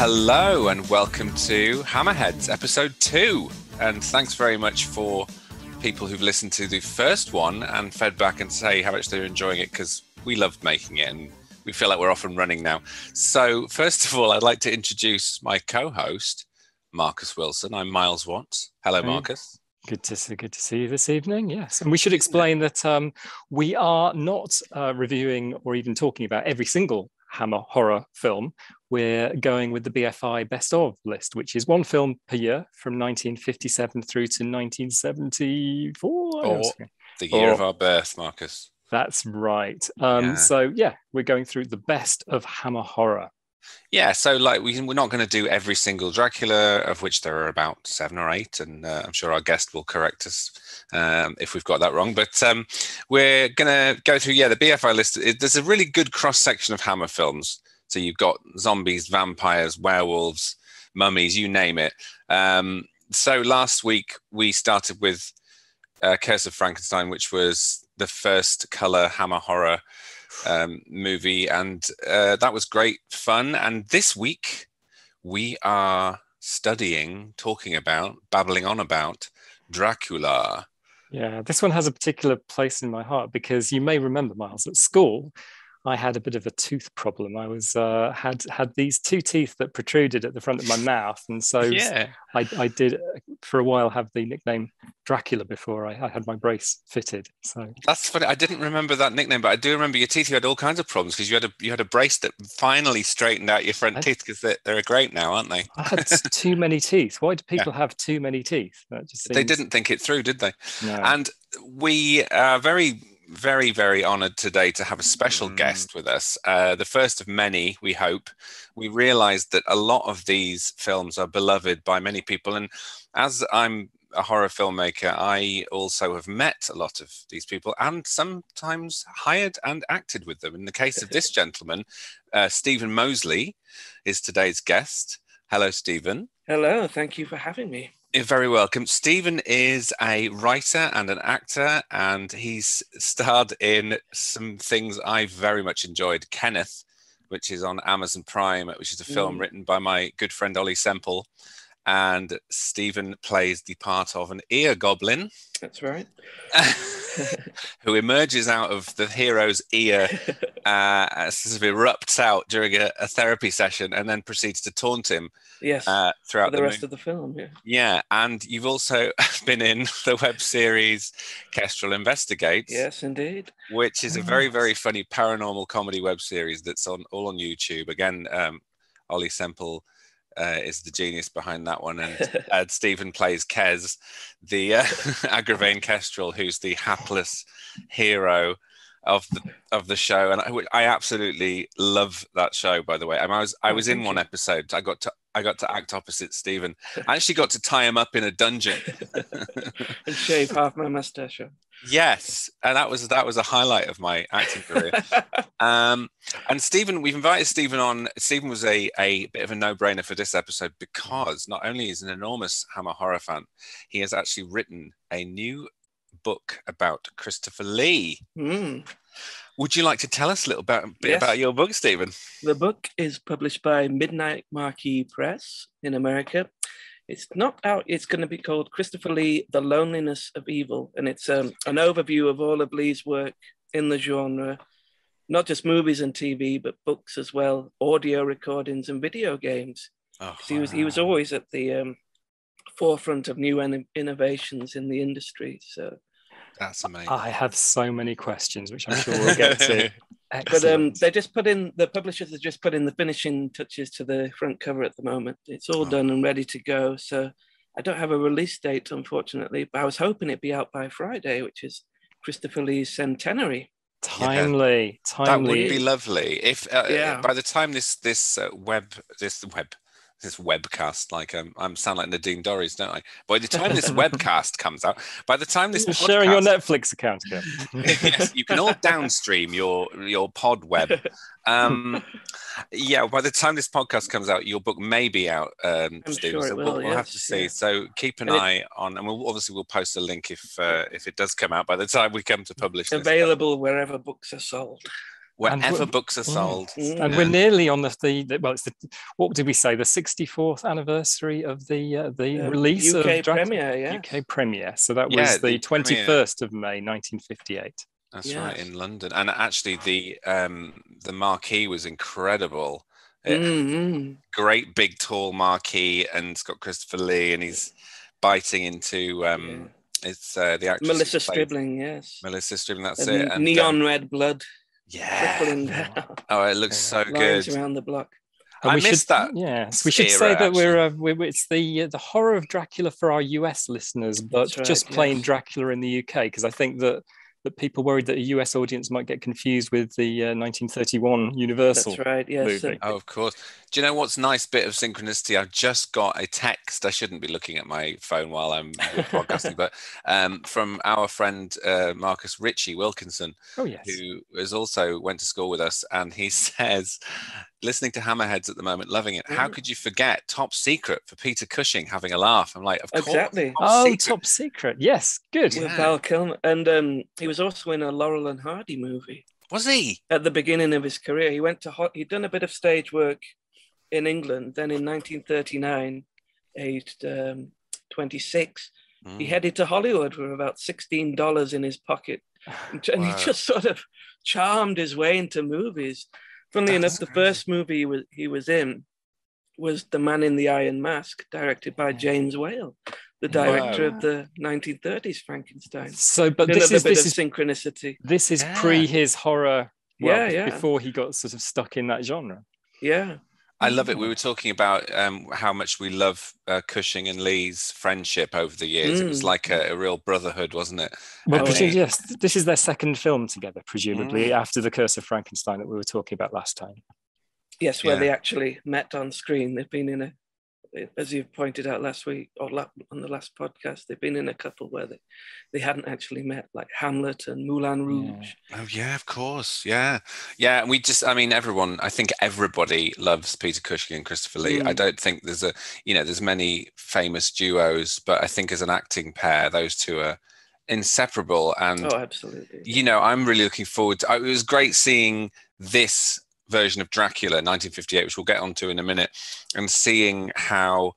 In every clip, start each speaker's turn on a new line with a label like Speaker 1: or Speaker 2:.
Speaker 1: Hello and welcome to Hammerheads, episode 2. And thanks very much for people who've listened to the first one and fed back and say how much they're enjoying it, because we loved making it and we feel like we're off and running now. So first of all, I'd like to introduce my co-host, Marcus Wilson. I'm Miles Watts. Hello, Marcus.
Speaker 2: Good to see you this evening. Yes, and we should explain that we are not reviewing or even talking about every single Hammer horror film. We're going with the BFI Best Of list, which is one film per year from 1957 through to 1974.
Speaker 1: Or the year of our birth, Marcus.
Speaker 2: That's right. So we're going through the best of Hammer horror.
Speaker 1: Yeah, so like we're not going to do every single Dracula, of which there are about 7 or 8, and I'm sure our guest will correct us if we've got that wrong. But we're going to go through, the BFI list. There's a really good cross-section of Hammer films. So you've got zombies, vampires, werewolves, mummies, you name it. So last week we started with Curse of Frankenstein, which was the first colour Hammer horror movie, and that was great fun. And this week we are babbling on about Dracula.
Speaker 2: Yeah, this one has a particular place in my heart because you may remember, Miles, at school I had a bit of a tooth problem. I was had these 2 teeth that protruded at the front of my mouth, and so I did for a while have the nickname Dracula before I had my brace fitted. So
Speaker 1: that's funny. I didn't remember that nickname, but I do remember your teeth. You had all kinds of problems because you had a brace that finally straightened out your front teeth, because they're great now, aren't they?
Speaker 2: I had too many teeth. Why do people have too many teeth? That just seems...
Speaker 1: They didn't think it through, did they?
Speaker 2: No.
Speaker 1: And we are very, very, very honoured today to have a special guest with us. The first of many, we hope. We realised that a lot of these films are beloved by many people. And as I'm a horror filmmaker, I also have met a lot of these people and sometimes hired and acted with them. In the case of this gentleman, Stephen Mosley is today's guest. Hello, Stephen.
Speaker 3: Hello, thank you for having me.
Speaker 1: You're very welcome. Stephen is a writer and an actor, and he's starred in some things I very much enjoyed. Kenneth, which is on Amazon Prime, which is a film written by my good friend Ollie Semple. And Stephen plays the part of an ear goblin.
Speaker 3: That's right.
Speaker 1: Who emerges out of the hero's ear, sort of erupts out during a therapy session, and then proceeds to taunt him.
Speaker 3: Yes,
Speaker 1: throughout
Speaker 3: the rest of the film.
Speaker 1: Yeah, and you've also been in the web series Kestrel Investigates.
Speaker 3: Yes, indeed.
Speaker 1: Which is a very, very funny paranormal comedy web series that's all on YouTube. Again, Ollie Semple is the genius behind that one, and Stephen plays Kez, the Agravain Kestrel, who's the hapless hero of the show. And I absolutely love that show, by the way. I was in one episode. I got to act opposite Stephen. I actually got to tie him up in a dungeon
Speaker 3: and shave half my mustache off.
Speaker 1: Yes, and that was a highlight of my acting career. And Stephen, we've invited Stephen on. Stephen was a bit of a no-brainer for this episode because not only is he an enormous Hammer horror fan, he has actually written a new book about Christopher Lee. Would you like to tell us a little bit about your book, Stephen?
Speaker 3: The book is published by Midnight Marquee Press in America. It's not out. It's going to be called Christopher Lee, The Loneliness of Evil. And it's an overview of all of Lee's work in the genre, not just movies and TV, but books as well, audio recordings and video games. He was always at the forefront of new innovations in the industry. So
Speaker 1: that's amazing.
Speaker 2: I have so many questions, which I'm sure we'll get to.
Speaker 3: But the publishers have just put in the finishing touches to the front cover at the moment. It's all done and ready to go. So I don't have a release date, unfortunately, but I was hoping it'd be out by Friday, which is Christopher Lee's centenary.
Speaker 2: Timely.
Speaker 1: That would be lovely. If by the time this webcast, like I'm sound like Nadine Dorries, don't I? By the time this webcast comes out, by the time this podcast,
Speaker 2: sharing your Netflix account again.
Speaker 1: Yes, you can all downstream your pod web. By the time this podcast comes out, your book may be out, Steve.
Speaker 3: Sure
Speaker 1: so we'll have to see. So keep an eye on, and we'll post a link if it does come out by the time we come to publish this.
Speaker 3: Available wherever books are sold.
Speaker 1: wherever books are sold.
Speaker 2: And we're nearly on what did we say, the 64th anniversary of the release
Speaker 3: UK
Speaker 2: of
Speaker 3: premiere, yes.
Speaker 2: UK premiere. So that was the 21st of May 1958.
Speaker 1: That's right, in London. And actually the marquee was incredible. Great big tall marquee, and it's got Christopher Lee, and he's biting into it's the actress
Speaker 3: Melissa Stribling, yes.
Speaker 1: Melissa Stribling, that's it. And
Speaker 3: neon red blood.
Speaker 1: Trickling down. Oh, it looks so good.
Speaker 3: Around the block.
Speaker 2: And
Speaker 1: I missed that.
Speaker 2: Yes, we should say that it's the horror of Dracula for our US listeners, but just plain Dracula in the UK, because I think that people worried that a US audience might get confused with the 1931 Universal.
Speaker 3: That's right, yes.
Speaker 2: movie.
Speaker 1: Oh, of course. Do you know what's a nice bit of synchronicity? I've just got a text. I shouldn't be looking at my phone while I'm podcasting, but from our friend Marcus Ritchie Wilkinson, who also went to school with us, and he says, listening to Hammerheads at the moment, loving it. How could you forget Top Secret for Peter Cushing having a laugh? I'm like, of course.
Speaker 3: Exactly.
Speaker 2: Top Secret. Yes, good.
Speaker 3: With Val Kilmer. And he was also in a Laurel and Hardy movie.
Speaker 1: Was he?
Speaker 3: At the beginning of his career. He'd done a bit of stage work in England. Then in 1939, aged 26, he headed to Hollywood with about $16 in his pocket. And he just sort of charmed his way into movies. Funnily enough, the first movie he was in was The Man in the Iron Mask, directed by James Whale, the director of the 1930s Frankenstein.
Speaker 2: So, but this is
Speaker 3: synchronicity.
Speaker 2: This is pre his horror. Before he got sort of stuck in that genre.
Speaker 3: Yeah.
Speaker 1: I love it. We were talking about how much we love Cushing and Lee's friendship over the years. It was like a real brotherhood, wasn't it?
Speaker 2: Well, yes, this is their second film together, presumably, after The Curse of Frankenstein that we were talking about last time.
Speaker 3: Yes, where they actually met on screen. They've been in as you pointed out last week, or on the last podcast, they've been in a couple where they hadn't actually met, like Hamlet and Moulin Rouge.
Speaker 1: Oh yeah, of course. Yeah. We just, I think everybody loves Peter Cushing and Christopher Lee. I don't think there's many famous duos, but I think as an acting pair, those two are inseparable. And
Speaker 3: absolutely.
Speaker 1: I'm really looking forward to, it was great seeing this version of Dracula 1958, which we'll get onto in a minute, and seeing how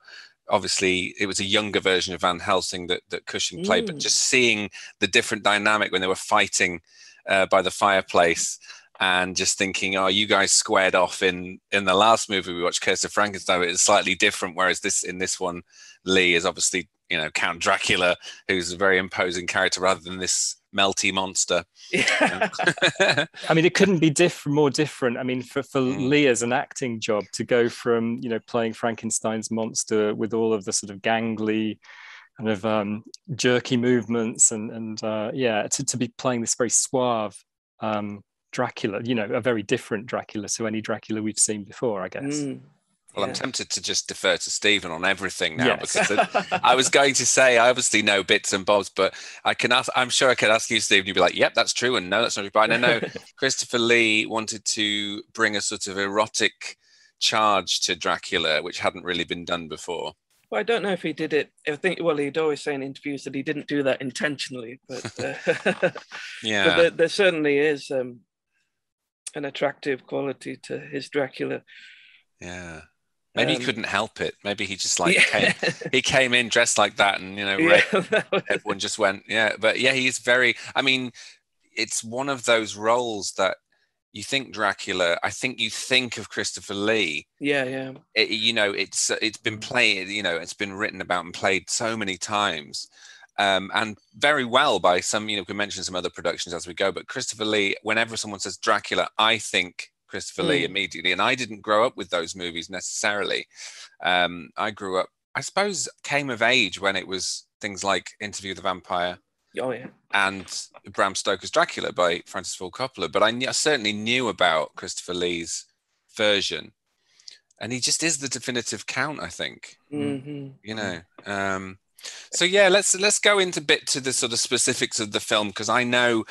Speaker 1: obviously it was a younger version of Van Helsing that Cushing played, but just seeing the different dynamic when they were fighting by the fireplace, and just thinking, you guys squared off in the last movie we watched, Curse of Frankenstein, but it's slightly different, whereas in this one Lee is obviously Count Dracula, who's a very imposing character rather than this melty monster.
Speaker 2: It couldn't be more different. For Lee as an acting job to go from playing Frankenstein's monster with all of the sort of gangly kind of jerky movements and to be playing this very suave Dracula, a very different Dracula to any Dracula we've seen before, I guess.
Speaker 1: Well, I'm tempted to just defer to Stephen on everything now, because I was going to say I obviously know bits and bobs, but I'm sure I could ask you, Stephen, you'd be like, yep, that's true, and no, that's not true. But I know Christopher Lee wanted to bring a sort of erotic charge to Dracula, which hadn't really been done before.
Speaker 3: Well, I don't know if he did it. I think, he'd always say in interviews that he didn't do that intentionally, but but there certainly is an attractive quality to his Dracula.
Speaker 1: Yeah. Maybe he couldn't help it. Maybe he just came in dressed like that, and everyone just went, But he's very. It's one of those roles that you think Dracula. I think you think of Christopher Lee.
Speaker 3: Yeah.
Speaker 1: It's been played. It's been written about and played so many times, and very well by some. We can mention some other productions as we go. But Christopher Lee, whenever someone says Dracula, I think Christopher Lee immediately, and I didn't grow up with those movies necessarily. I grew up, I suppose, came of age when it was things like Interview with the Vampire, and Bram Stoker's Dracula by Francis Ford Coppola. But I certainly knew about Christopher Lee's version, and he just is the definitive Count, I think. So yeah, let's go into bit to the sort of specifics of the film, because I know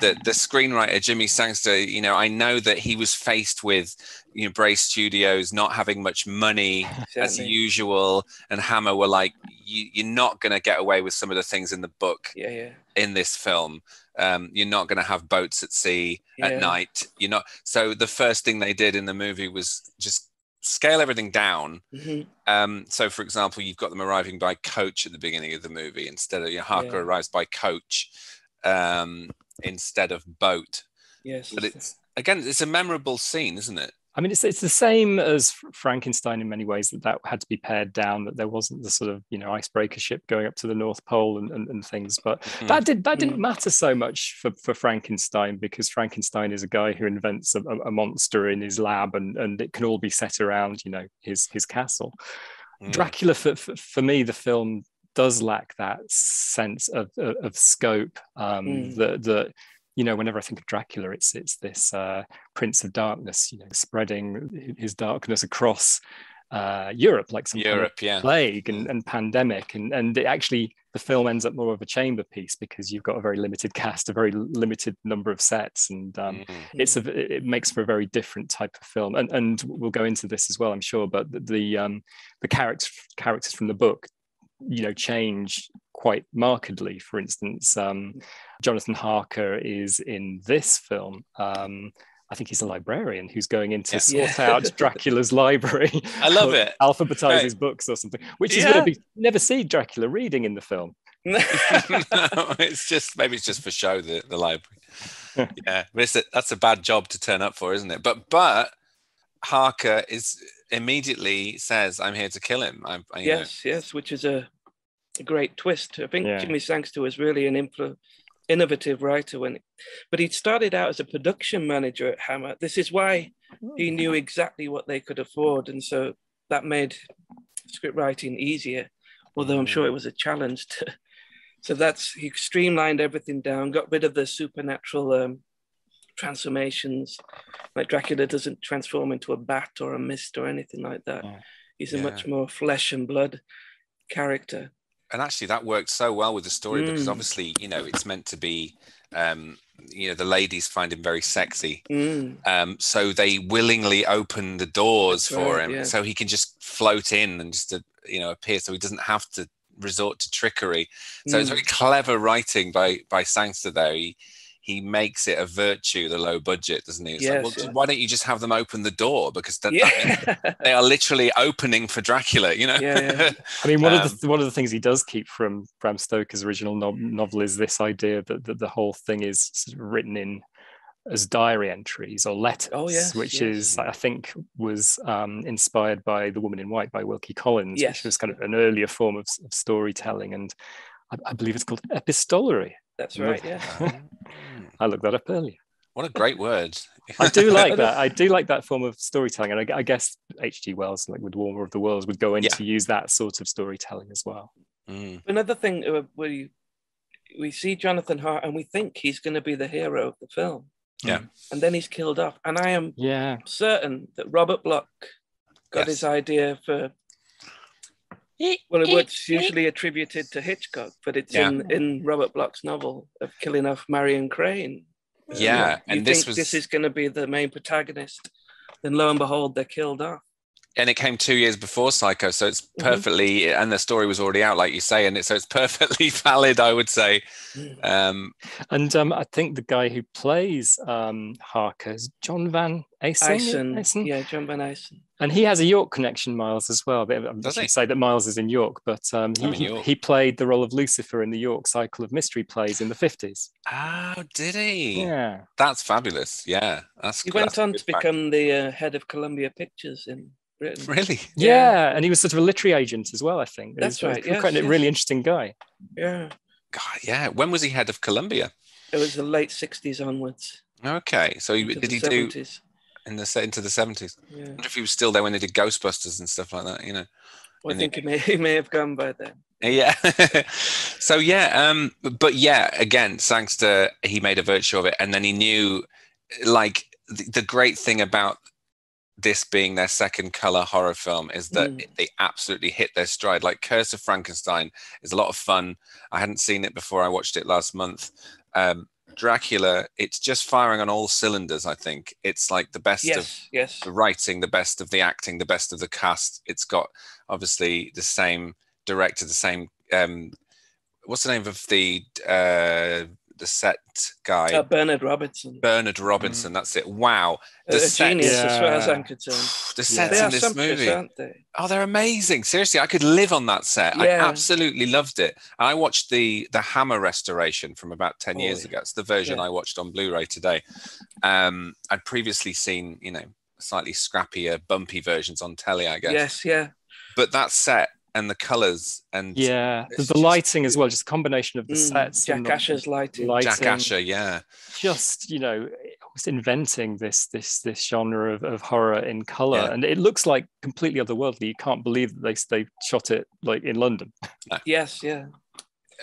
Speaker 1: that the screenwriter Jimmy Sangster, I know that he was faced with Bray Studios not having much money as usual, and Hammer were like, you're not going to get away with some of the things in the book in this film. You're not going to have boats at sea at night. You're not. So the first thing they did in the movie was just scale everything down. So for example, you've got them arriving by coach at the beginning of the movie instead of Harker arrives by coach instead of boat.
Speaker 2: Yes,
Speaker 1: but it's a memorable scene, isn't it?
Speaker 2: I mean, it's the same as Frankenstein in many ways, that had to be pared down, that there wasn't the sort of icebreaker ship going up to the North Pole and things. But that didn't matter so much for Frankenstein, because Frankenstein is a guy who invents a monster in his lab, and it can all be set around his castle. Dracula, for me, the film does lack that sense of scope. That whenever I think of Dracula, it's this Prince of Darkness, spreading his darkness across Europe, like some kind of plague and pandemic. And it actually, the film ends up more of a chamber piece, because you've got a very limited cast, a very limited number of sets, and it makes for a very different type of film. And we'll go into this as well, I'm sure. But the characters from the book, change quite markedly. For instance, Jonathan Harker is in this film. I think he's a librarian who's going in to sort out Dracula's library.
Speaker 1: I love it.
Speaker 2: Alphabetize his books or something, which is going to be, never see Dracula reading in the film.
Speaker 1: No, it's just for show, the library. That's a bad job to turn up for, isn't it? But Harker immediately says, "I'm here to kill him."
Speaker 3: Yes, which is a great twist. I think Jimmy Sangster was really an innovative writer but he started out as a production manager at Hammer. This is why he knew exactly what they could afford, and so that made script writing easier. Although I'm sure it was a challenge to. So he streamlined everything down, got rid of the supernatural transformations. Like Dracula doesn't transform into a bat or a mist or anything like that. He's a much more flesh and blood character.
Speaker 1: And actually that worked so well with the story, because obviously, it's meant to be, the ladies find him very sexy. So they willingly open the doors for him, so he can just float in and just, appear, so he doesn't have to resort to trickery. So it's very clever writing by Sangster there. He makes it a virtue, the low budget, doesn't he? It's why don't you just have them open the door? Because they are literally opening for Dracula,
Speaker 2: I mean, one of the things he does keep from Bram Stoker's original novel is this idea that the whole thing is sort of written in as diary entries or letters, which is, I think, was inspired by The Woman in White by Wilkie Collins, which was kind of an earlier form of storytelling. And I believe it's called epistolary.
Speaker 3: That's right,
Speaker 2: I looked that up earlier.
Speaker 1: What a great word.
Speaker 2: I do like that. I do like that form of storytelling. And I guess H.G. Wells, like with War of the Worlds, would go in to use that sort of storytelling as well.
Speaker 3: Another thing where we see Jonathan Hart and we think he's going to be the hero of the film. And then he's killed off. And I am certain that Robert Bloch got his idea for... Well, it's usually attributed to Hitchcock, but it's in Robert Bloch's novel of killing off Marion Crane.
Speaker 1: And
Speaker 3: this is going to be the main protagonist. Then lo and behold, they're killed off.
Speaker 1: And it came 2 years before Psycho, so it's perfectly, and the story was already out, like you say, so it's perfectly valid, I would say.
Speaker 2: I think the guy who plays Harker is John Van Eysen.
Speaker 3: Yeah, John Van Eysen.
Speaker 2: And he has a York connection, Miles, as well. I should say that Miles is in York, but he played the role of Lucifer in the York cycle of mystery plays in the 50s.
Speaker 1: Oh, did he?
Speaker 2: Yeah.
Speaker 1: That's fabulous. Yeah.
Speaker 3: He went on to become the head of Columbia Pictures in Britain.
Speaker 1: Really?
Speaker 2: Yeah, and he was sort of a literary agent as well, I think.
Speaker 3: That's right.
Speaker 2: Quite a really interesting guy.
Speaker 3: Yeah.
Speaker 1: God, yeah. When was he head of Columbia?
Speaker 3: It was the late 60s onwards.
Speaker 1: Okay. So did he 70s. Do into the 70s? Yeah. I wonder if he was still there when they did Ghostbusters and stuff like that,
Speaker 3: Well, I think he may have gone by then.
Speaker 1: Yeah. So again, Sangster, he made a virtue of it, and then he knew, like, the great thing about this being their second color horror film is that they absolutely hit their stride. Like Curse of Frankenstein is a lot of fun. I hadn't seen it before I watched it last month. Dracula, it's just firing on all cylinders. I think it's like the best of the writing, the best of the acting, the best of the cast. It's got obviously the same director, the same what's the name of the set guy?
Speaker 3: Bernard Robinson.
Speaker 1: That's it. Wow,
Speaker 3: the genius as far as I'm concerned.
Speaker 1: The sets in this movie,
Speaker 3: aren't they?
Speaker 1: Oh, they're amazing. Seriously, I could live on that set. I absolutely loved it. I watched the Hammer restoration from about 10 years ago. It's the version I watched on Blu-ray today. I'd previously seen, slightly scrappier, bumpy versions on telly, I guess.
Speaker 3: Yes,
Speaker 1: but that set and the colors and
Speaker 2: the lighting as well, just a combination of the sets.
Speaker 3: Jack Asher's lighting.
Speaker 1: Jack Asher,
Speaker 2: just almost inventing this genre of horror in color, and it looks like completely otherworldly. You can't believe that they shot it like in London.
Speaker 3: Yes,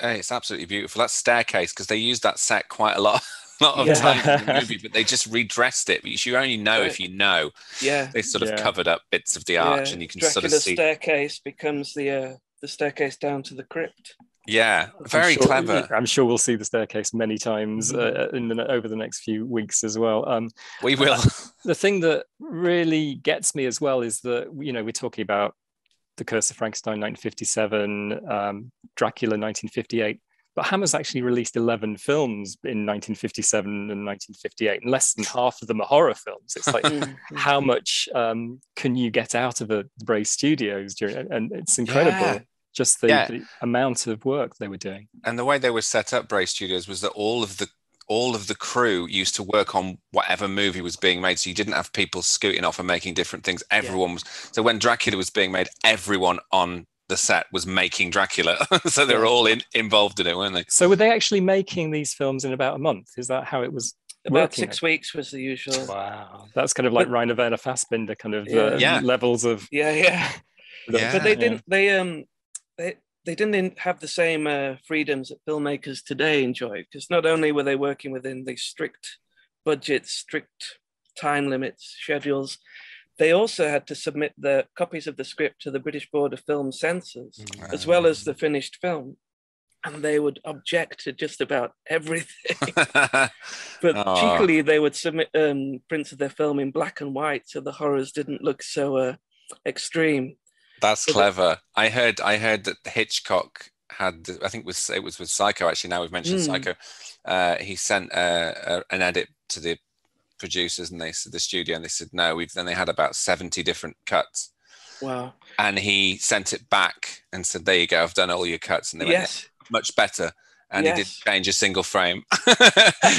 Speaker 1: it's absolutely beautiful. That staircase, because they used that set quite a lot of times in the movie, but they just redressed it. But you only know if you know.
Speaker 3: Yeah,
Speaker 1: they sort of covered up bits of the arch, and you can sort of see.
Speaker 3: The staircase becomes the staircase down to the crypt.
Speaker 1: Yeah, very clever.
Speaker 2: I'm sure we'll see the staircase many times over the next few weeks as well.
Speaker 1: We will.
Speaker 2: The thing that really gets me as well is that we're talking about The Curse of Frankenstein 1957, Dracula 1958. But Hammer's actually released 11 films in 1957 and 1958, and less than half of them are horror films. It's like, how much can you get out of a Bray Studios and it's incredible, just the amount of work they were doing.
Speaker 1: And the way they were set up, Bray Studios, was that all of the crew used to work on whatever movie was being made. So you didn't have people scooting off and making different things. Everyone was. So when Dracula was being made, everyone on the set was making Dracula. So they were all involved in it, weren't they?
Speaker 2: So were they actually making these films in about a month? Is that how it was?
Speaker 3: About 6 weeks was the usual.
Speaker 2: Wow, that's kind of like Rainer Werner Fassbinder kind of levels of.
Speaker 3: But they didn't. They didn't have the same freedoms that filmmakers today enjoy, because not only were they working within the strict budgets, strict time limits, schedules, they also had to submit the copies of the script to the British Board of Film Censors, as well as the finished film. And they would object to just about everything. But cheekily, they would submit prints of their film in black and white, so the horrors didn't look so extreme.
Speaker 1: That's clever. I heard that Hitchcock had, I think it was with Psycho, actually, now we've mentioned Psycho. He sent an edit to the producers and the studio, and they said no. Then they had about 70 different cuts.
Speaker 3: Wow.
Speaker 1: And he sent it back and said, there you go, I've done all your cuts. And they went, much better. And he didn't change a single frame,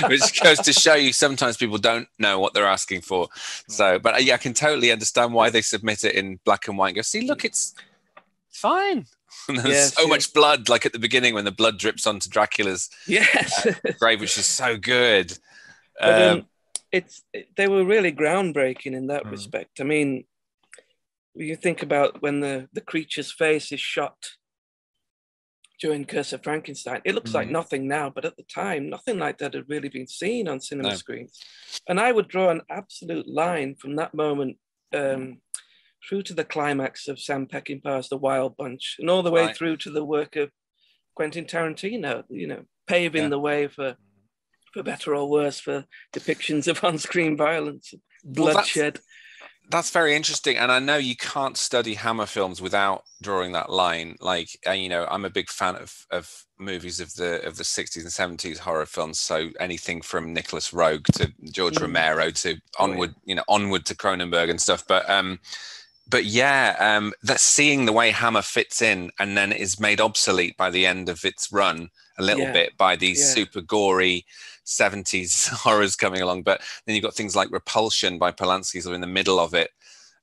Speaker 1: which goes to show you sometimes people don't know what they're asking for. So, but I can totally understand why they submit it in black and white and go, see, look, it's fine. And there's so much blood, like at the beginning when the blood drips onto Dracula's grave, which is so good.
Speaker 3: But, they were really groundbreaking in that respect. I mean, you think about when the creature's face is shot during Curse of Frankenstein, it looks like nothing now, but at the time, nothing like that had really been seen on cinema screens. And I would draw an absolute line from that moment through to the climax of Sam Peckinpah's The Wild Bunch, and all the way through to the work of Quentin Tarantino, paving the way for better or worse, for depictions of on-screen violence, bloodshed.
Speaker 1: That's very interesting, and I know you can't study Hammer films without drawing that line. Like, I'm a big fan of movies of the 60s and 70s horror films. So anything from Nicholas Roeg to George Romero to onward to Cronenberg and stuff. But that's seeing the way Hammer fits in, and then is made obsolete by the end of its run a little bit by these super gory 70s horrors coming along. But then you've got things like Repulsion by Polanski, sort of in the middle of it,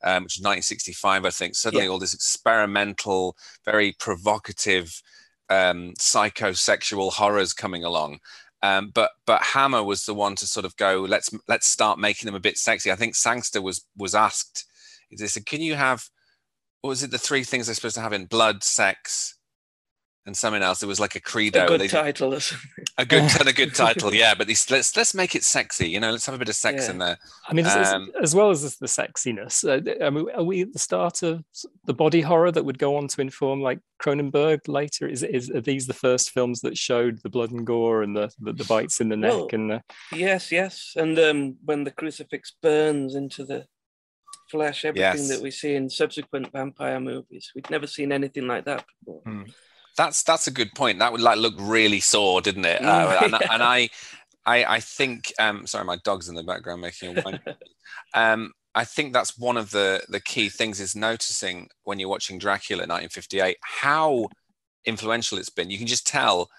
Speaker 1: which is 1965, I think. Suddenly all this experimental, very provocative, psychosexual horrors coming along. But Hammer was the one to sort of go, let's start making them a bit sexy. I think Sangster was asked, they said, can you have, what was it, the three things they're supposed to have in blood, sex, and something else. It was like a credo.
Speaker 3: A good title or something.
Speaker 1: A good title, yeah. But let's make it sexy. You know, let's have a bit of sex in there.
Speaker 2: I mean, as well as the sexiness. I mean, are we at the start of the body horror that would go on to inform like Cronenberg later? Are these the first films that showed the blood and gore and the bites in the neck?
Speaker 3: Yes, and when the crucifix burns into the flesh, everything that we see in subsequent vampire movies, we'd never seen anything like that before.
Speaker 1: That's a good point. That would look really sore, didn't it? And I think sorry, my dog's in the background making a whine. I think that's one of the key things is noticing when you're watching Dracula 1958 how influential it's been. You can just tell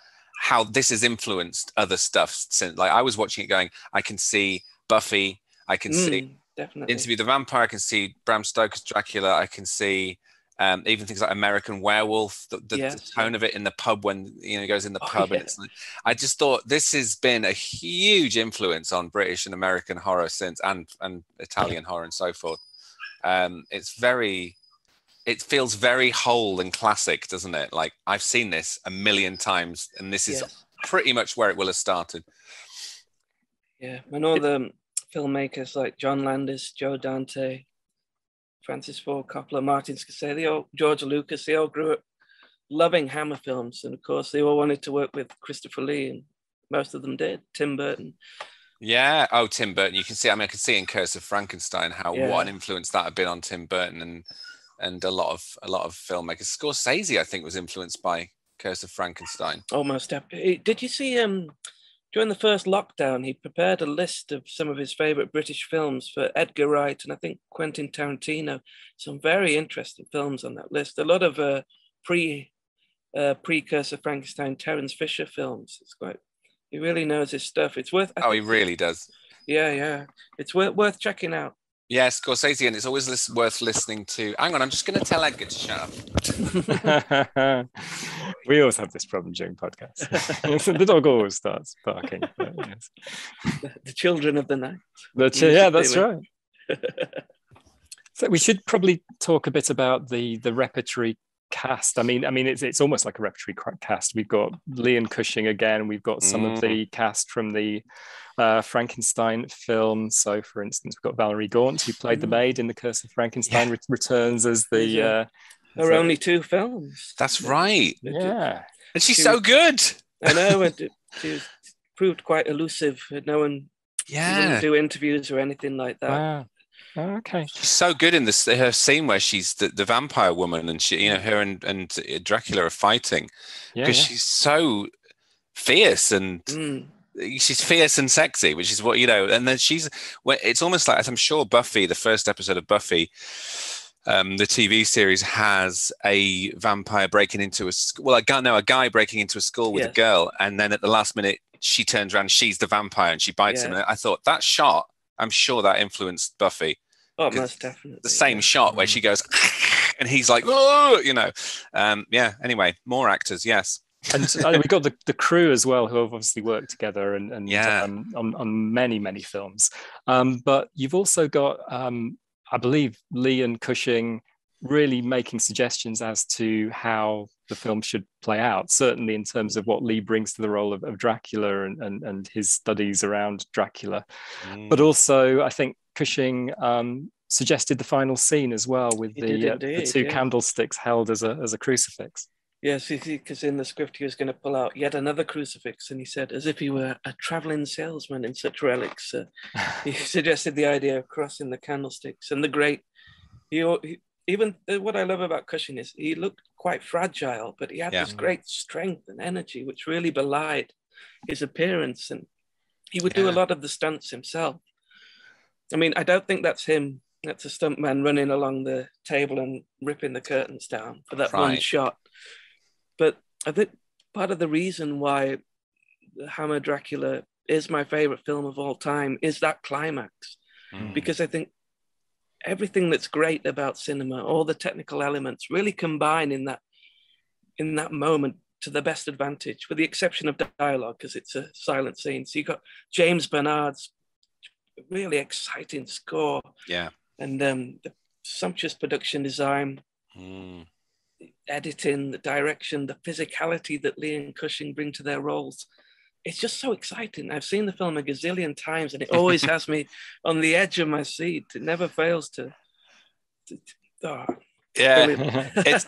Speaker 1: how this has influenced other stuff since. Like I was watching it going, I can see Buffy, I can see
Speaker 3: definitely
Speaker 1: Interview with the Vampire, I can see Bram Stoker's Dracula, I can see even things like American Werewolf, the tone of it in the pub when he goes in the pub, and it's like, I just thought this has been a huge influence on British and American horror since, and Italian horror and so forth. It feels very whole and classic, doesn't it? Like I've seen this a million times, and this is pretty much where it will have started.
Speaker 3: Yeah, and all the filmmakers like John Landis, Joe Dante, Francis Ford Coppola, Martin Scorsese, George Lucas, they all grew up loving Hammer films. And of course, they all wanted to work with Christopher Lee, and most of them did. Tim Burton.
Speaker 1: Yeah. Oh, Tim Burton. You can see, I can see in Curse of Frankenstein what an influence that had been on Tim Burton and a lot of filmmakers. Scorsese, I think, was influenced by Curse of Frankenstein.
Speaker 3: Almost definitely. Did you see during the first lockdown, he prepared a list of some of his favorite British films for Edgar Wright and I think Quentin Tarantino. Some very interesting films on that list. A lot of precursor Frankenstein, Terence Fisher films. He really knows his stuff. It's worth.
Speaker 1: He really does.
Speaker 3: Yeah. It's worth checking out.
Speaker 1: Yeah, Scorsese, and it's always worth listening to. Hang on, I'm just going to tell Edgar to shut
Speaker 2: up. We always have this problem during podcasts. The dog always starts barking. But yes.
Speaker 3: The children of the night.
Speaker 2: That's right. So we should probably talk a bit about the repertory cast. I mean, it's almost like a repertory cast. We've got Leon Cushing again. We've got some of the cast from the Frankenstein film. So, for instance, we've got Valerie Gaunt, who played the maid in The Curse of Frankenstein, returns as the.
Speaker 3: There are only 2 films.
Speaker 1: That's right.
Speaker 2: Yeah,
Speaker 1: and she's so good.
Speaker 3: I know. She proved quite elusive. No one. Didn't do interviews or anything like that.
Speaker 2: Wow. Oh, okay.
Speaker 1: She's so good in her scene where she's the vampire woman, and she, her and Dracula are fighting because she's so fierce and she's fierce and sexy, which is what And then it's almost like, I'm sure Buffy, the first episode of Buffy, the TV series, has a vampire breaking into a school. Well, a guy breaking into a school with a girl, and then at the last minute she turns around, she's the vampire, and she bites him. And I thought that shot, I'm sure that influenced Buffy.
Speaker 3: Oh, most definitely.
Speaker 1: The same shot where she goes, and he's like, oh, Anyway, more actors, yes.
Speaker 2: And we've got the crew as well, who have obviously worked together and on many films. But you've also got, I believe, Leon Cushing really making suggestions as to how the film should play out, certainly in terms of what Lee brings to the role of Dracula and his studies around Dracula. But also, I think Cushing suggested the final scene as well, with the 2 candlesticks held as a crucifix.
Speaker 3: Yes, because in the script he was going to pull out yet another crucifix, and he said, as if he were a traveling salesman in such relics, he suggested the idea of crossing the candlesticks. And even what I love about Cushing is he looked quite fragile, but he had this great strength and energy, which really belied his appearance. And he would do a lot of the stunts himself. I mean, I don't think that's him. That's a stuntman running along the table and ripping the curtains down for that one shot. But I think part of the reason why Hammer Dracula is my favorite film of all time is that climax. Because I think everything that's great about cinema, all the technical elements, really combine in that moment to the best advantage, with the exception of dialogue, because it's a silent scene. So you got James Bernard's really exciting score, and the sumptuous production design. editing, the direction, the physicality that Lee and Cushing bring to their roles. It's just so exciting. I've seen the film a gazillion times, and it always has me on the edge of my seat. It never fails to
Speaker 1: yeah.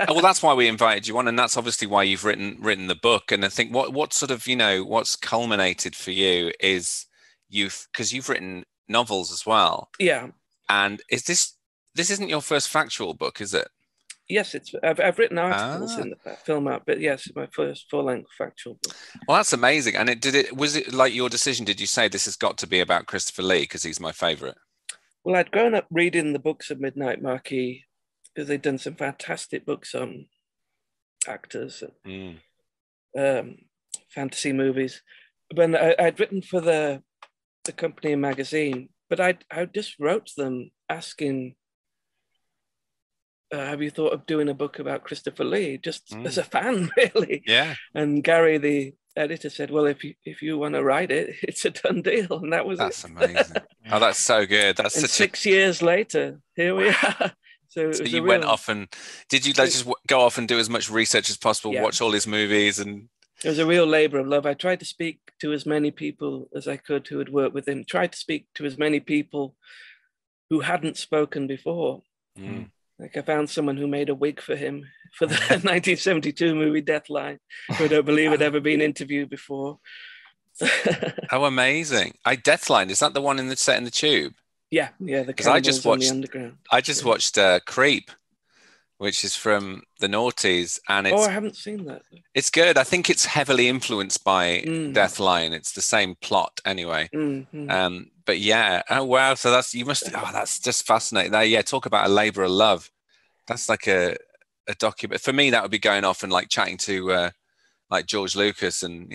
Speaker 1: Well, that's why we invited you on, and that's obviously why you've written the book. And I think what sort of, what's culminated for you is because you've written novels as well.
Speaker 3: Yeah.
Speaker 1: And this isn't your first factual book, is it?
Speaker 3: Yes, I've written articles in the film out, but yes, my first full-length factual book.
Speaker 1: Well, that's amazing. And was it like your decision? Did you say this has got to be about Christopher Lee because he's my favorite?
Speaker 3: Well, I'd grown up reading the books of Midnight Marquee because they'd done some fantastic books on actors and fantasy movies. When I'd written for the company and magazine, but I just wrote them asking, have you thought of doing a book about Christopher Lee? Just as a fan, really.
Speaker 1: Yeah.
Speaker 3: And Gary, the editor, said, well, if you want to write it, it's a done deal. And that's
Speaker 1: amazing. Oh, that's so good. That's
Speaker 3: and 6 years later, here we are. So
Speaker 1: you went off and did you just go off and do as much research as possible, watch all his movies? And
Speaker 3: it was a real labor of love. I tried to speak to as many people as I could who had worked with him, tried to speak to as many people who hadn't spoken before. Like I found someone who made a wig for him for the 1972 movie Deathline, who I don't believe had ever been interviewed before.
Speaker 1: How amazing. Deathline, is that the one set in the tube?
Speaker 3: Yeah, the cannibals on the underground.
Speaker 1: I just watched Creep, which is from the noughties, and I
Speaker 3: haven't seen that.
Speaker 1: It's good. I think it's heavily influenced by Deathline. It's the same plot anyway. But yeah, oh wow. So that's just fascinating. Talk about a labor of love. That's like a document. For me, that would be going off and like chatting to like George Lucas and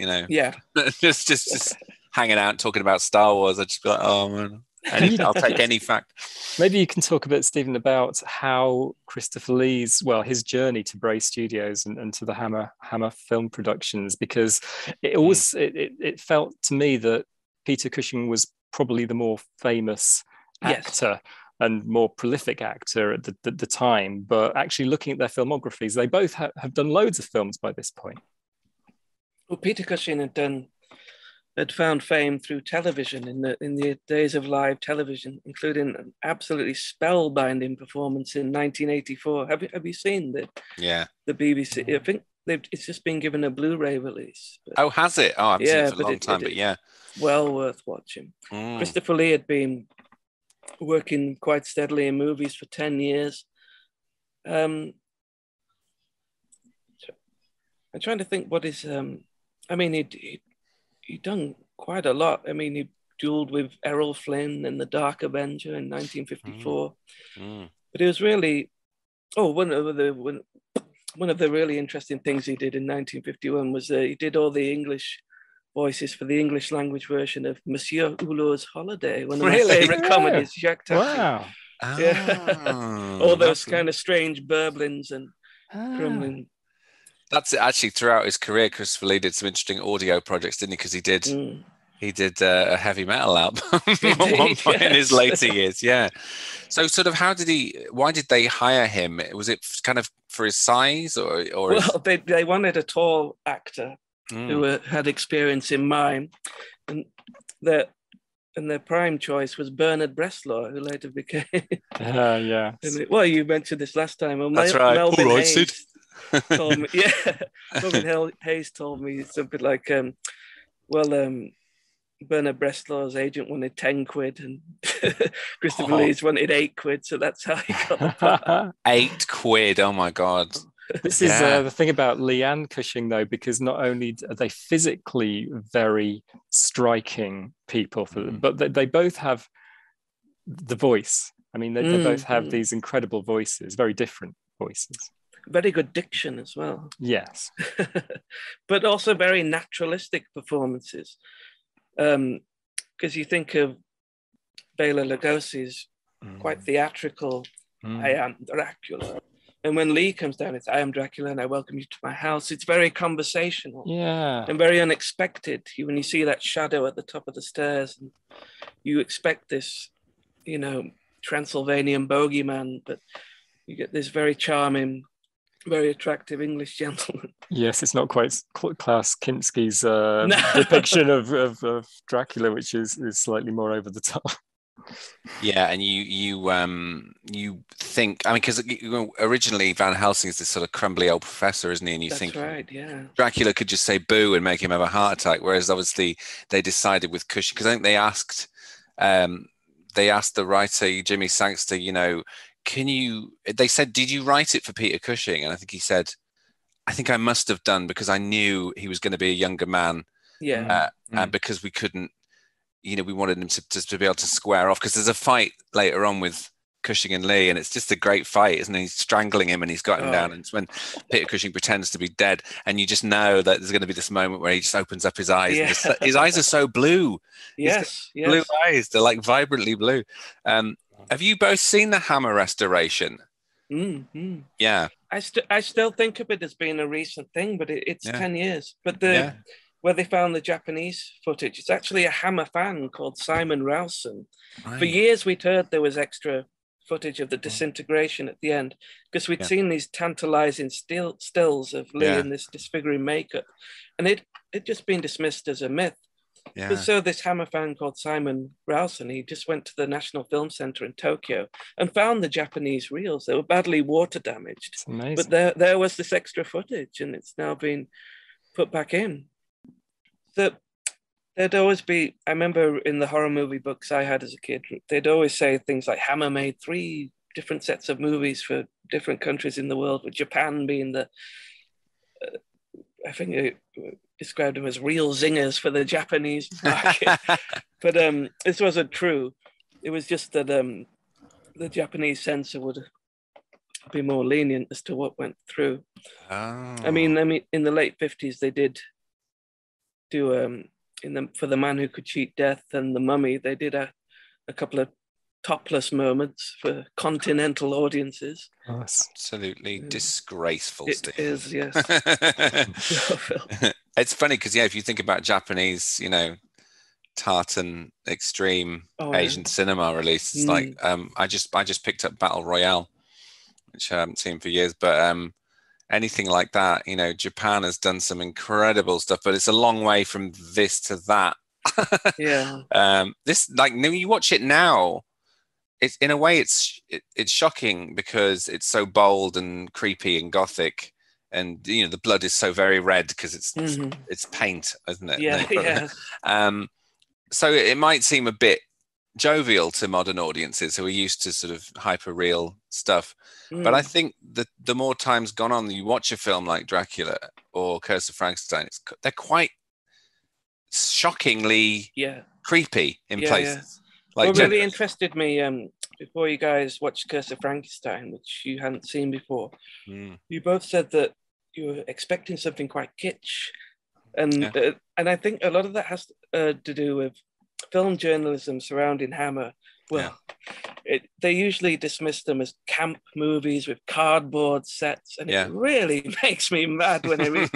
Speaker 1: just hanging out talking about Star Wars. I'd just be like, oh man. I'll take any fact.
Speaker 2: Maybe you can talk a bit, Stephen, about how Christopher Lee's, his journey to Bray Studios and to the Hammer film productions, because it felt to me that Peter Cushing was probably the more famous actor and more prolific actor at the time. But actually looking at their filmographies, they both have done loads of films by this point.
Speaker 3: Well, Peter Cushing had found fame through television in the days of live television, including an absolutely spellbinding performance in 1984. Have you seen the BBC? I think it's just been given a Blu-ray release.
Speaker 1: Oh, has it? Oh, I've seen it for a long time, but yeah.
Speaker 3: Well worth watching. Christopher Lee had been working quite steadily in movies for 10 years. I'm trying to think what is... He'd done quite a lot. I mean, he dueled with Errol Flynn in The Dark Avenger in 1954. But it was really, one of the really interesting things he did in 1951 was he did all the English voices for the English language version of Monsieur Hulot's Holiday, one of my favorite comedies, Jacques Tati.
Speaker 2: Wow.
Speaker 3: All those kind of strange burblings and grumblings.
Speaker 1: That's it. Actually, throughout his career, Christopher Lee did some interesting audio projects, didn't he? Because he did a heavy metal album at one point in his later years. Yeah. So, sort of, why did they hire him? Was it kind of for his size, or?
Speaker 3: Well, they wanted a tall actor who had experience in mime, and their prime choice was Bernard Bresslaw, who later became. Well, you mentioned this last time. Well,
Speaker 1: that's right.
Speaker 3: Melvin Hayes told me, Melvin Hayes told me something like, Bernard Breslaw's agent wanted 10 quid and Christopher Lee's wanted 8 quid, so that's how he got the part.
Speaker 1: 8 quid, oh my God.
Speaker 2: This is the thing about Lee and Cushing, though, because not only are they physically very striking people, but they both have the voice. I mean, they both have these incredible voices, very different voices.
Speaker 3: Very good diction as well.
Speaker 2: Yes.
Speaker 3: But also very naturalistic performances. Because you think of Bela Lugosi's quite theatrical, I am Dracula. And when Lee comes down, it's I am Dracula and I welcome you to my house. It's very conversational and very unexpected. When you see that shadow at the top of the stairs, and you expect this, Transylvanian bogeyman, but you get this very charming very attractive English gentleman.
Speaker 2: Yes, it's not quite Klaus Kinski's
Speaker 3: No.
Speaker 2: depiction of Dracula, which is slightly more over the top.
Speaker 1: Yeah, and you think, I mean, because originally Van Helsing is this sort of crumbly old professor, isn't he? And you
Speaker 3: That's
Speaker 1: think
Speaker 3: right, yeah.
Speaker 1: Dracula could just say boo and make him have a heart attack, whereas obviously they decided with Cushing, because I think they asked the writer Jimmy Sangster, they said, did you write it for Peter Cushing? And I think he said, I think I must have done, because I knew he was going to be a younger man.
Speaker 3: Yeah.
Speaker 1: And because we couldn't, we wanted him to be able to square off, because there's a fight later on with Cushing and Lee, and it's just a great fight, isn't it? He's strangling him and he's got him down, and it's when Peter Cushing pretends to be dead, and you just know that there's going to be this moment where he just opens up his eyes.
Speaker 3: Yeah.
Speaker 1: And his eyes are so blue.
Speaker 3: Yes.
Speaker 1: Blue eyes. They're like vibrantly blue. Have you both seen the Hammer restoration?
Speaker 3: Mm-hmm.
Speaker 1: Yeah.
Speaker 3: I still think of it as being a recent thing, but it's 10 years. But where they found the Japanese footage, it's actually a Hammer fan called Simon Rowson. Right. For years, we'd heard there was extra footage of the disintegration at the end, because we'd seen these tantalizing stills of Lee in this disfiguring makeup, and it'd just been dismissed as a myth. Yeah. But so this Hammer fan called Simon Rowson, he just went to the National Film Center in Tokyo and found the Japanese reels. They were badly water damaged.
Speaker 2: It's amazing.
Speaker 3: But there was this extra footage, and it's now been put back in. There'd always be, I remember in the horror movie books I had as a kid, they'd always say things like Hammer made 3 different sets of movies for different countries in the world, with Japan being the, I think it described them as real zingers for the Japanese market. But this wasn't true. It was just that the Japanese censor would be more lenient as to what went through. Oh. I mean, in the late 50s, they did do for The Man Who Could Cheat Death and The Mummy, they did a couple of topless moments for continental audiences.
Speaker 2: Oh,
Speaker 1: absolutely disgraceful.
Speaker 3: It
Speaker 1: Steve.
Speaker 3: Is, yes.
Speaker 1: It's funny because if you think about Japanese, tartan extreme Asian cinema releases, like I just picked up Battle Royale, which I haven't seen for years, but anything like that, Japan has done some incredible stuff, but it's a long way from this to that.
Speaker 3: Yeah.
Speaker 1: This, like, when you watch it now, it's in a way it's shocking because it's so bold and creepy and gothic, and the blood is so very red because it's paint, isn't it?
Speaker 3: Yeah.
Speaker 1: So it might seem a bit jovial to modern audiences who are used to sort of hyper real stuff. But I think that the more time's gone on, you watch a film like Dracula or Curse of Frankenstein, they're quite shockingly creepy in places.
Speaker 3: Like, what really interested me before you guys watched Curse of Frankenstein, which you hadn't seen before, you both said that you were expecting something quite kitsch. And I think a lot of that has to do with film journalism surrounding Hammer. Well, they usually dismiss them as camp movies with cardboard sets, and it really makes me mad when I read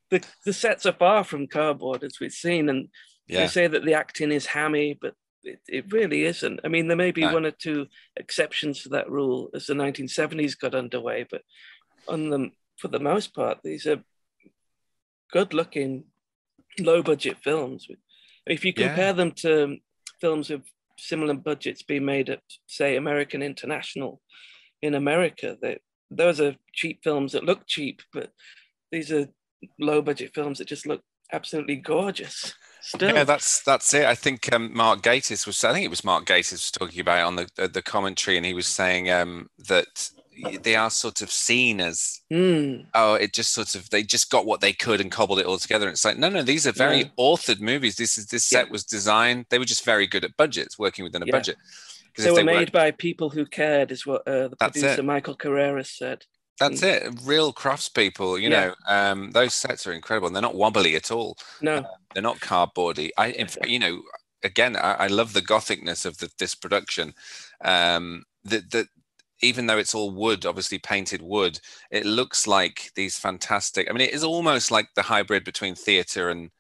Speaker 3: this. The sets are far from cardboard, as we've seen, and they say that the acting is hammy, but it really isn't. I mean, there may be one or two exceptions to that rule as the 1970s got underway, but for the most part, these are good-looking, low-budget films. If you compare them to films with similar budgets being made at, say, American International in America, those are cheap films that look cheap, but these are low-budget films that just look absolutely gorgeous. Still.
Speaker 1: Yeah, that's it. I think Mark Gatiss was talking about it on the commentary, and he was saying that they are sort of seen as it just sort of, they just got what they could and cobbled it all together. And it's like, no, these are very authored movies. This set was designed. They were just very good at budgets, working within a budget.
Speaker 3: They were made by people who cared, is what the producer Michael Carreras said.
Speaker 1: That's it. Real craftspeople, those sets are incredible, and they're not wobbly at all.
Speaker 3: No,
Speaker 1: they're not cardboardy. Again, I love the gothicness of this production. That even though it's all wood, obviously painted wood, it looks like these fantastic. I mean, it is almost like the hybrid between theatre and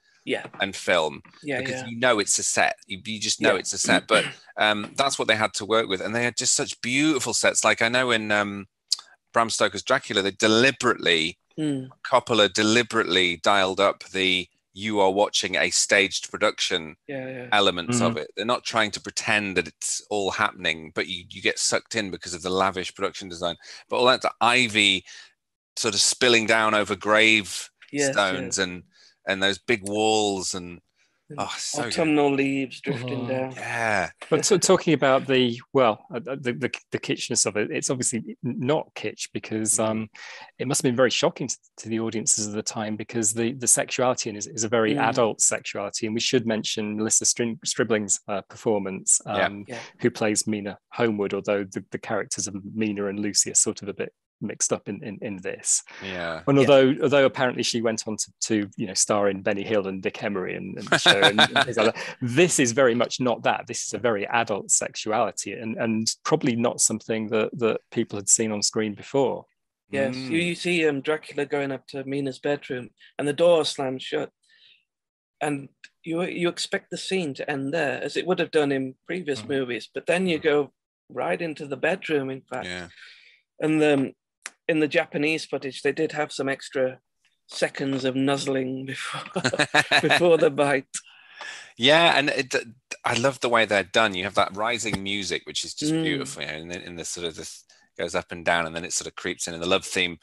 Speaker 1: film, because it's a set. You just know it's a set. But that's what they had to work with, and they had just such beautiful sets. Like I know in Bram Stoker's Dracula, they deliberately, Coppola deliberately dialed up you are watching a staged production elements of it. They're not trying to pretend that it's all happening, but you get sucked in because of the lavish production design. But all that ivy sort of spilling down over grave stones and those big walls and so
Speaker 3: autumnal leaves drifting down.
Speaker 1: Yeah.
Speaker 2: But talking about the kitschness of it, it's obviously not kitsch because it must have been very shocking to the audiences of the time, because the sexuality in it is a very adult sexuality. And we should mention Melissa Stribling's performance, who plays Mina Homewood, although the characters of Mina and Lucy are sort of a bit mixed up in this.
Speaker 1: Yeah.
Speaker 2: And although apparently she went on to star in Benny Hill and Dick Emery and the show and things like that, this is very much not that. This is a very adult sexuality and probably not something that people had seen on screen before.
Speaker 3: Yes, you see Dracula going up to Mina's bedroom and the door slams shut, and you expect the scene to end there, as it would have done in previous movies, but then you go right into the bedroom, in fact. And in the Japanese footage, they did have some extra seconds of nuzzling before the bite.
Speaker 1: Yeah, and I love the way they're done. You have that rising music, which is just beautiful, and then in this sort of this goes up and down, and then it sort of creeps in. And the love theme,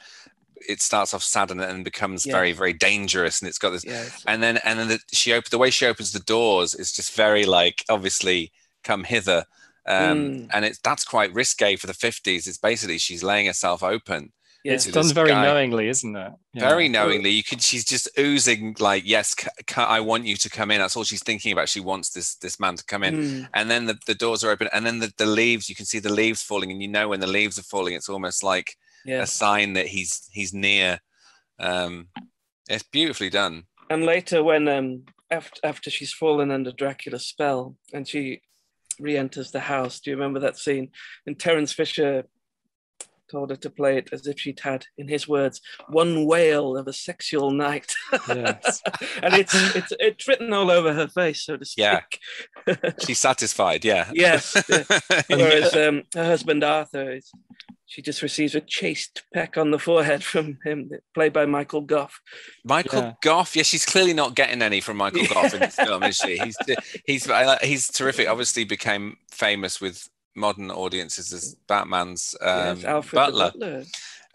Speaker 1: it starts off sad and then becomes very, very dangerous, and it's got this. And then the way she opens the doors is just very like, obviously, come hither. And that's quite risque for the 50s. It's basically she's laying herself open.
Speaker 2: It's done very knowingly, isn't it?
Speaker 1: Very knowingly. She's just oozing like, yes, I want you to come in. That's all she's thinking about. She wants this man to come in. And then the doors are open, and then the leaves, you can see the leaves falling, and when the leaves are falling, it's almost like a sign that he's near. It's beautifully done.
Speaker 3: And later when after she's fallen under Dracula's spell and she re-enters the house, do you remember that scene? And Terence Fisher told her to play it as if she'd had, in his words, one wail of a sexual night.
Speaker 2: Yes.
Speaker 3: And it's written all over her face, so to speak.
Speaker 1: Yeah. She's satisfied, yeah.
Speaker 3: Yes. Whereas her husband Arthur, she just receives a chaste peck on the forehead from him, played by Michael Gough.
Speaker 1: Michael Gough, she's clearly not getting any from Michael Gough in this film, is she? He's terrific. Obviously became famous with modern audiences as Batman's butler.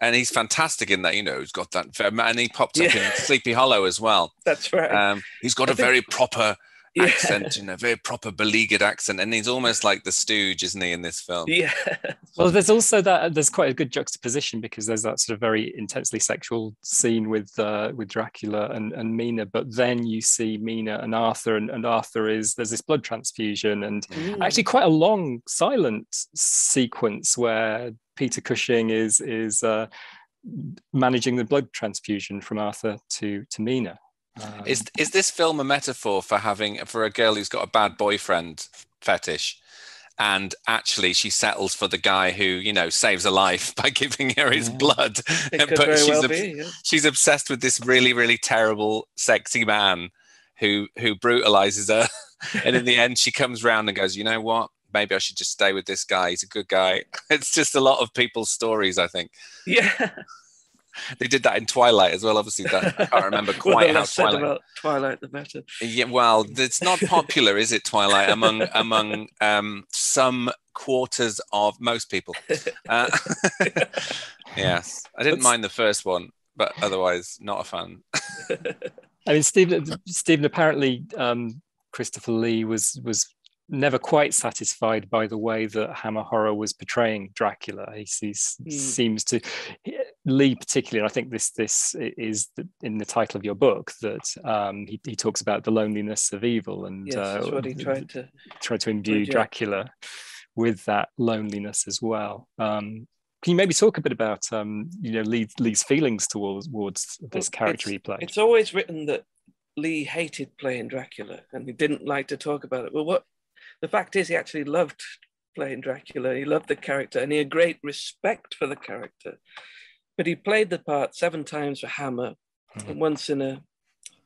Speaker 1: And he's fantastic in that, he's got that, and he popped up in Sleepy Hollow as well.
Speaker 3: That's right.
Speaker 1: He's got a very proper accent, a very proper beleaguered accent, and he's almost like the Stooge, isn't he, in this film?
Speaker 3: Yeah.
Speaker 2: Well, there's also there's quite a good juxtaposition, because there's that sort of very intensely sexual scene with Dracula and Mina, but then you see Mina and Arthur, and Arthur there's this blood transfusion, and actually quite a long silent sequence where Peter Cushing is managing the blood transfusion from Arthur to Mina.
Speaker 1: Is this film a metaphor for a girl who's got a bad boyfriend fetish, and actually she settles for the guy who saves her life by giving her his blood, but she's obsessed with this really, really terrible sexy man who brutalizes her, and in the end she comes round and goes, you know what, maybe I should just stay with this guy, he's a good guy. It's just a lot of people's stories, I think. They did that in Twilight as well. Obviously, I can't remember quite how
Speaker 3: Twilight, the better.
Speaker 1: Yeah, well, it's not popular, is it? Twilight among some quarters of most people. Yes, I didn't mind the first one, but otherwise, not a fan.
Speaker 2: I mean, Stephen. Apparently, Christopher Lee was never quite satisfied by the way that Hammer Horror was portraying Dracula. He seems to, Lee particularly, and I think this is in the title of your book, that he talks about the loneliness of evil, and
Speaker 3: that's what he tried
Speaker 2: to imbue Dracula with that loneliness as well. Can you maybe talk a bit about Lee's feelings towards this character he played?
Speaker 3: It's always written that Lee hated playing Dracula and he didn't like to talk about it. Well, the fact is, he actually loved playing Dracula. He loved the character and he had great respect for the character. But he played the part 7 times for Hammer, and once in a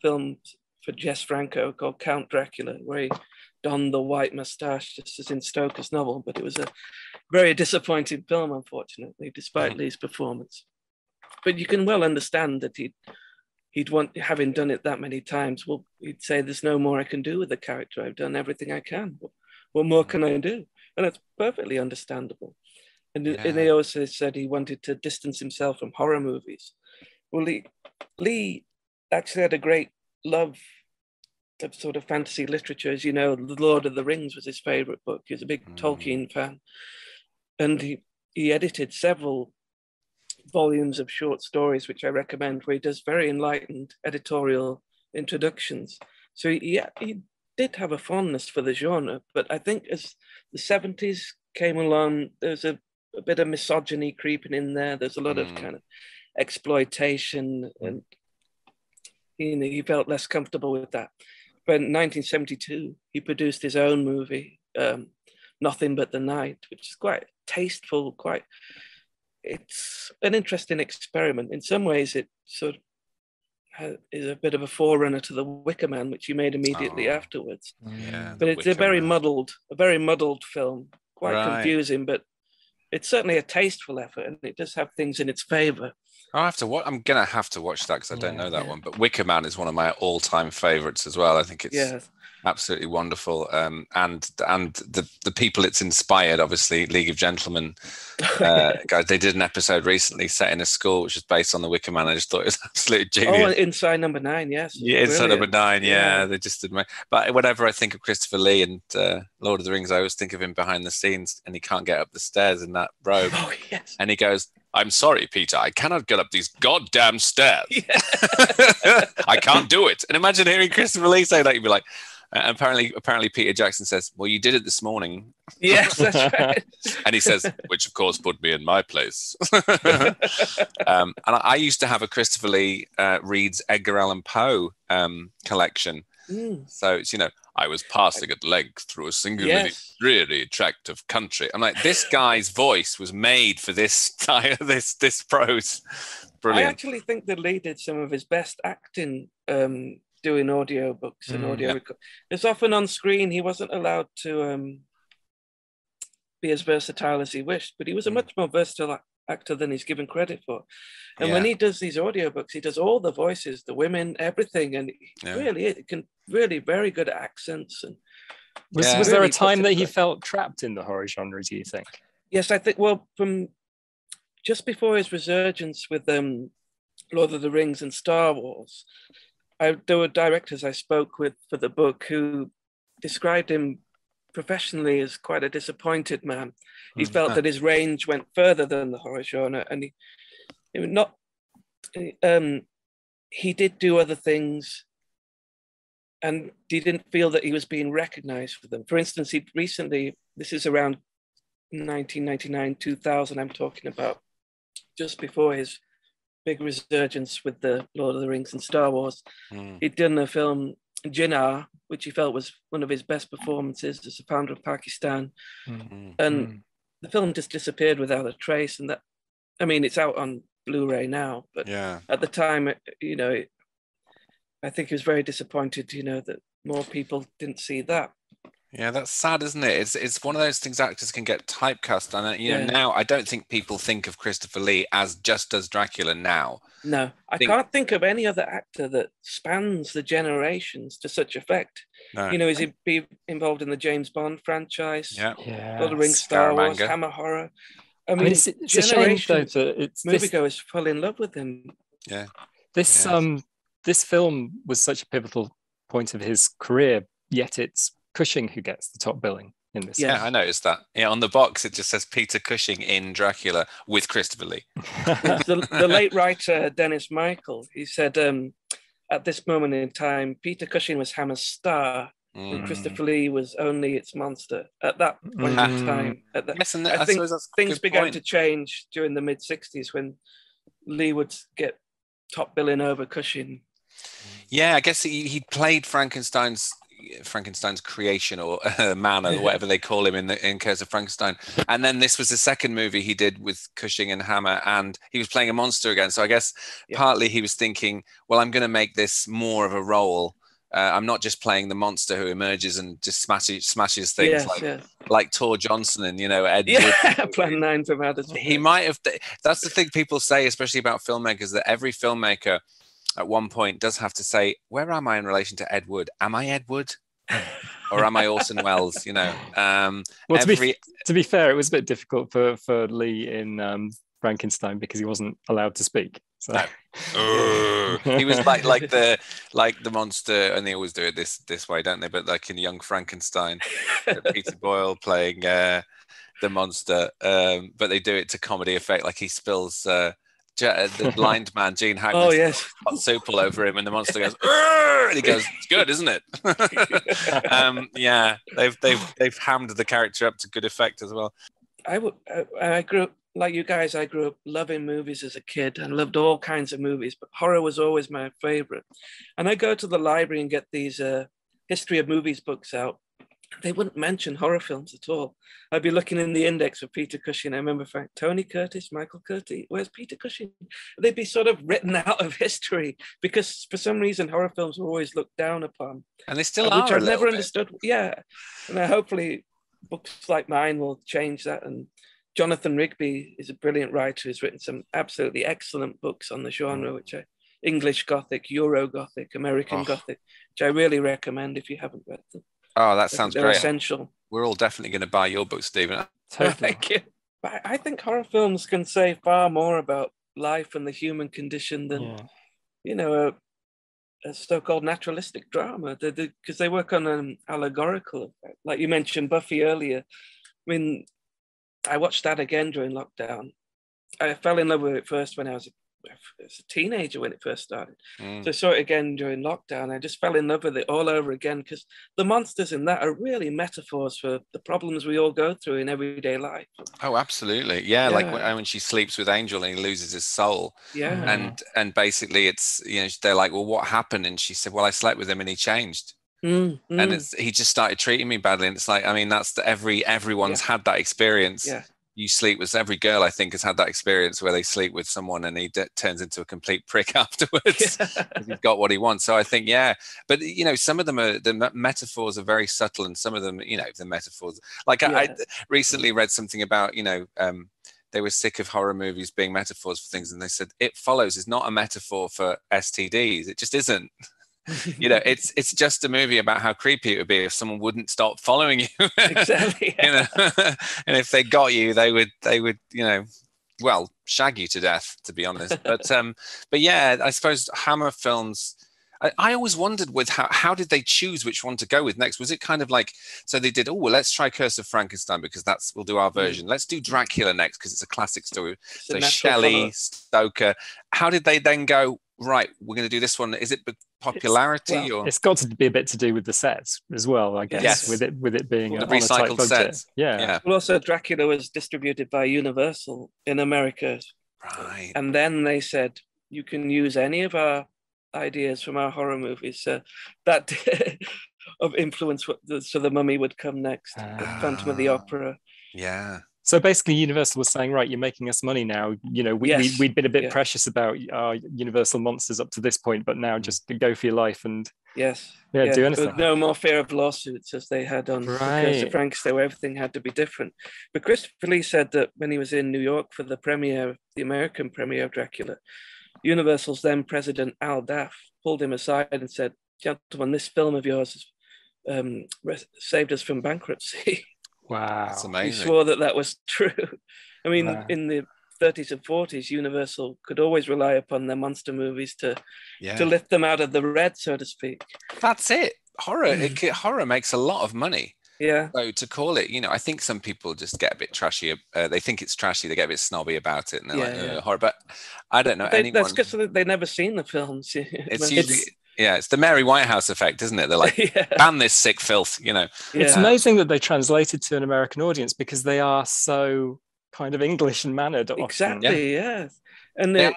Speaker 3: film for Jess Franco called Count Dracula, where he donned the white moustache, just as in Stoker's novel. But it was a very disappointing film, unfortunately, despite Lee's performance. But you can well understand that he'd want, having done it that many times, well, he'd say, there's no more I can do with the character. I've done everything I can. What more can I do? And that's perfectly understandable. And he also said he wanted to distance himself from horror movies. Well, Lee actually had a great love of sort of fantasy literature. As you know, The Lord of the Rings was his favorite book. He was a big Tolkien fan. And he edited several volumes of short stories, which I recommend, where he does very enlightened editorial introductions. So he did have a fondness for the genre, but I think as the 70s came along, there's a bit of misogyny creeping in there. There's a lot of kind of exploitation, and he felt less comfortable with that. But in 1972, he produced his own movie, Nothing But the Night, which is quite tasteful, it's an interesting experiment. In some ways, it sort of is a bit of a forerunner to The Wicker Man, which he made immediately afterwards.
Speaker 1: Yeah,
Speaker 3: but it's a very muddled film, quite confusing, but it's certainly a tasteful effort, and it does have things in its favor.
Speaker 1: I'm gonna have to watch that because I don't know that one. But Wicker Man is one of my all-time favorites as well. I think it's absolutely wonderful. And the people it's inspired, obviously, League of Gentlemen guys. They did an episode recently set in a school which is based on the Wicker Man. I just thought it was absolutely genius.
Speaker 3: Oh, Inside Number 9, yes.
Speaker 1: Yeah, Inside Number 9. Yeah, they just did. But whenever I think of Christopher Lee and Lord of the Rings, I always think of him behind the scenes, and he can't get up the stairs in that robe.
Speaker 3: Oh yes.
Speaker 1: And he goes, "I'm sorry, Peter, I cannot get up these goddamn stairs.
Speaker 3: Yeah.
Speaker 1: I can't do it." And imagine hearing Christopher Lee say that. You'd be like, apparently Peter Jackson says, "Well, you did it this morning."
Speaker 3: Yes, that's right.
Speaker 1: And he says, which of course put me in my place. And I used to have a Christopher Lee reads Edgar Allan Poe collection. So it's, I was passing at length through a singularly dreary tract of country. I'm like, this guy's voice was made for this style, this prose. Brilliant.
Speaker 3: I actually think that Lee did some of his best acting doing audio books and audio record. It's often on screen. He wasn't allowed to be as versatile as he wished, but he was a much more versatile actor than he's given credit for. And when he does these audiobooks, he does all the voices, the women, everything, and it can really very good accents. And
Speaker 2: was there a time that he felt trapped in the horror genre, do you think?
Speaker 3: Yes, I think, well, from just before his resurgence with Lord of the Rings and Star Wars, there were directors I spoke with for the book who described him professionally as quite a disappointed man. He felt that his range went further than the horror genre, and he did do other things, and he didn't feel that he was being recognized for them. For instance, he recently, this is around 1999, 2000, I'm talking about, just before his big resurgence with the Lord of the Rings and Star Wars, he'd done a film, Jinnah, which he felt was one of his best performances as the founder of Pakistan. And the film just disappeared without a trace. And that, I mean, it's out on Blu-ray now, but at the time, I think he was very disappointed, that more people didn't see that.
Speaker 1: Yeah, that's sad, isn't it? It's one of those things actors can get typecast on. Now I don't think people think of Christopher Lee as just as Dracula now.
Speaker 3: No, I can't think of any other actor that spans the generations to such effect.
Speaker 1: No.
Speaker 3: Is he be involved in the James Bond franchise?
Speaker 1: Yeah.
Speaker 3: Lord of the Rings, Star Wars, Hammer Horror. I mean,
Speaker 2: it's a shame though that
Speaker 3: moviegoers fell in love with him.
Speaker 1: Yeah.
Speaker 2: This film was such a pivotal point of his career, yet it's Cushing who gets the top billing in this.
Speaker 1: Yeah, I noticed that. Yeah, on the box it just says Peter Cushing in Dracula with Christopher Lee.
Speaker 3: the late writer Dennis Michael, he said, at this moment in time, Peter Cushing was Hammer's star, and Christopher Lee was only its monster. At that point in time, I think things began to change during the mid-60s when Lee would get top billing over Cushing.
Speaker 1: Yeah, I guess he played Frankenstein's creation, or man, or whatever they call him in Curse of Frankenstein. And then this was the second movie he did with Cushing and Hammer, and he was playing a monster again. So I guess partly he was thinking, well, I'm going to make this more of a role I'm not just playing the monster who emerges and just smashes things like Tor Johnson and Ed Wood.
Speaker 3: Plan 9 from Outer Space.
Speaker 1: He might have. That's the thing people say, especially about filmmakers, that every filmmaker at one point does have to say, "Where am I in relation to Ed Wood? Am I Ed Wood, or am I Orson Welles?" Well,
Speaker 2: to be fair, it was a bit difficult for Lee in Frankenstein because he wasn't allowed to speak. So.
Speaker 1: No. He was like the monster, and they always do it this way, don't they? But like in Young Frankenstein, Peter Boyle playing the monster, but they do it to comedy effect. Like he spills the blind man Gene Hackman hot soup all over him, and the monster goes, and he goes, "It's good, isn't it?" They've hammed the character up to good effect as well.
Speaker 3: I grew up like you guys. I grew up loving movies as a kid and loved all kinds of movies, but horror was always my favorite. And I go to the library and get these history of movies books out. They wouldn't mention horror films at all. I'd be looking in the index for Peter Cushing. I remember Tony Curtis, Michael Curtis. Where's Peter Cushing? They'd be sort of written out of history because for some reason horror films were always looked down upon.
Speaker 1: And they still are.
Speaker 3: Which I've never understood. Yeah. And hopefully books like mine will change that. And Jonathan Rigby is a brilliant writer who's written some absolutely excellent books on the genre, which are English Gothic, Euro Gothic, American Gothic, which I really recommend if you haven't read them.
Speaker 1: Oh, that sounds
Speaker 3: great.
Speaker 1: They're
Speaker 3: essential.
Speaker 1: We're all definitely going to buy your book, Stephen.
Speaker 3: Totally. Thank you. But I think horror films can say far more about life and the human condition than, a so-called naturalistic drama. Because they work on an allegorical effect. Like you mentioned Buffy earlier. I mean, I watched that again during lockdown. I fell in love with it first when I was a teenager when it first started. So I saw it again during lockdown. I just fell in love with it all over again because the monsters in that are really metaphors for the problems we all go through in everyday life.
Speaker 1: Oh, absolutely. Yeah. Like when she sleeps with Angel and he loses his soul.
Speaker 3: Yeah.
Speaker 1: And basically it's, they're like, well, what happened? And she said, well, I slept with him and he changed. And he just started treating me badly. And it's like, I mean, that's everyone's had that experience.
Speaker 3: Yeah.
Speaker 1: You sleep with every girl, I think, has had that experience where they sleep with someone and he turns into a complete prick afterwards because he's got what he wants. So I think, but some of them the metaphors are very subtle, and some of them, the metaphors. Like I recently read something about, they were sick of horror movies being metaphors for things, and they said It Follows is not a metaphor for STDs. It just isn't. It's just a movie about how creepy it would be if someone wouldn't stop following you.
Speaker 3: Exactly.
Speaker 1: And if they got you, they would shag you to death, to be honest. But yeah, I suppose Hammer films. I always wondered with how did they choose which one to go with next? Was it kind of like, so they did, well, let's try Curse of Frankenstein because we'll do our version. Let's do Dracula next because it's a classic story. So Shelley, Stoker. How did they then go, right, we're going to do this one? Is it popularity or?
Speaker 2: It's got to be a bit to do with the sets as well, I guess.
Speaker 1: Yes.
Speaker 2: With it being
Speaker 1: the recycled sets.
Speaker 2: Yeah.
Speaker 3: Well, also Dracula was distributed by Universal in America.
Speaker 1: Right.
Speaker 3: And then they said, you can use any of our ideas from our horror movies. So that of influence, so The Mummy would come next, Phantom of the Opera.
Speaker 1: Yeah.
Speaker 2: So basically, Universal was saying, right, you're making us money now. We'd been a bit precious about our Universal monsters up to this point, but now just go for your life and do anything.
Speaker 3: With no more fear of lawsuits as they had on Curse of Frankenstein, where everything had to be different. But Christopher Lee said that when he was in New York for the American premiere of Dracula, Universal's then president Al Daff pulled him aside and said, "Gentlemen, this film of yours has saved us from bankruptcy."
Speaker 2: Wow,
Speaker 1: that's amazing.
Speaker 3: He swore that was true. I mean, in the 30s and 40s, Universal could always rely upon their monster movies to lift them out of the red, so to speak.
Speaker 1: That's it. Horror makes a lot of money.
Speaker 3: Yeah.
Speaker 1: So to call it, I think some people just get a bit trashy. They think it's trashy. They get a bit snobby about it, and they're like, horror. But I don't know anyone.
Speaker 3: That's because they've never seen the films.
Speaker 1: It's usually. Yeah, it's the Mary Whitehouse effect, isn't it? They're like, ban this sick filth,
Speaker 2: It's amazing that they translated to an American audience because they are so kind of English and mannered. Often.
Speaker 3: Exactly, yeah. And I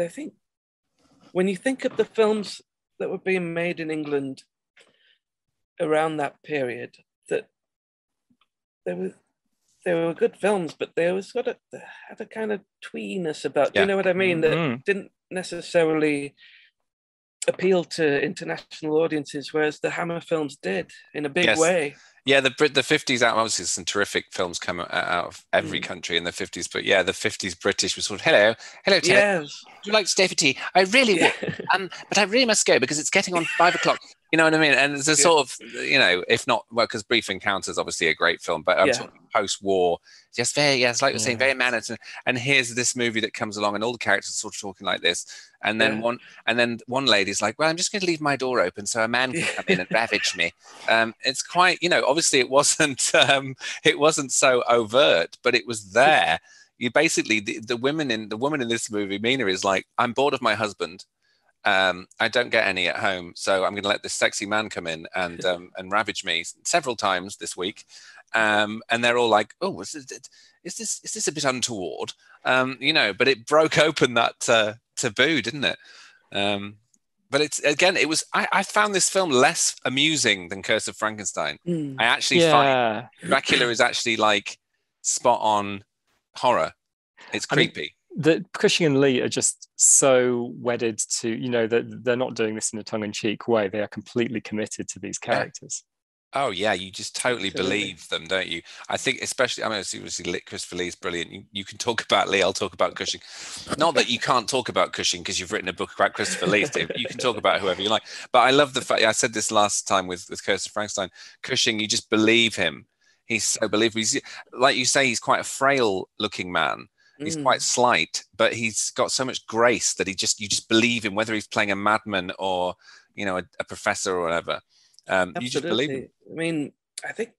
Speaker 3: think when you think of the films that were being made in England around that period, that they were good films, but they always had a kind of tweeness about, you know what I mean? That didn't necessarily appealed to international audiences, whereas the Hammer films did in a big
Speaker 1: Yes.
Speaker 3: way.
Speaker 1: Yeah, the 50s, obviously some terrific films come out of every country in the 50s, but yeah, the 50s British was sort of, hello, Ted.
Speaker 3: Yes.
Speaker 1: Would you like to stay for tea? I really would. But I really must go because it's getting on 5 o'clock. You know what I mean? And it's a sort of, if not, well, because Brief Encounters obviously a great film, but I'm talking post-war, just very, like you're saying, very mannered. And here's this movie that comes along, and all the characters are sort of talking like this. And then one lady's like, well, I'm just going to leave my door open so a man can come in and ravage me. It's quite, obviously it wasn't so overt, but it was there. You basically, the woman in this movie, Mina, is like, I'm bored of my husband. I don't get any at home, so I'm going to let this sexy man come in and ravage me several times this week. And they're all like, "Oh, is this a bit untoward?" But it broke open that taboo, didn't it? But it was. I found this film less amusing than Curse of Frankenstein. I actually find Dracula is actually like spot on horror. It's creepy.
Speaker 2: The Cushing and Lee are just so wedded to, that they're not doing this in a tongue-in-cheek way. They are completely committed to these characters.
Speaker 1: Oh yeah, you just totally believe them, don't you? I think, especially, obviously Christopher Lee's brilliant. You can talk about Lee, I'll talk about Cushing. Not that you can't talk about Cushing because you've written a book about Christopher Lee, Steve. You can talk about whoever you like. But I love the fact, I said this last time with Curse of Frankenstein, Cushing, you just believe him. He's so believable. He's, like you say, he's quite a frail-looking man. He's quite slight, but he's got so much grace that you just believe him, whether he's playing a madman or, a professor or whatever. You just believe him.
Speaker 3: I mean, I think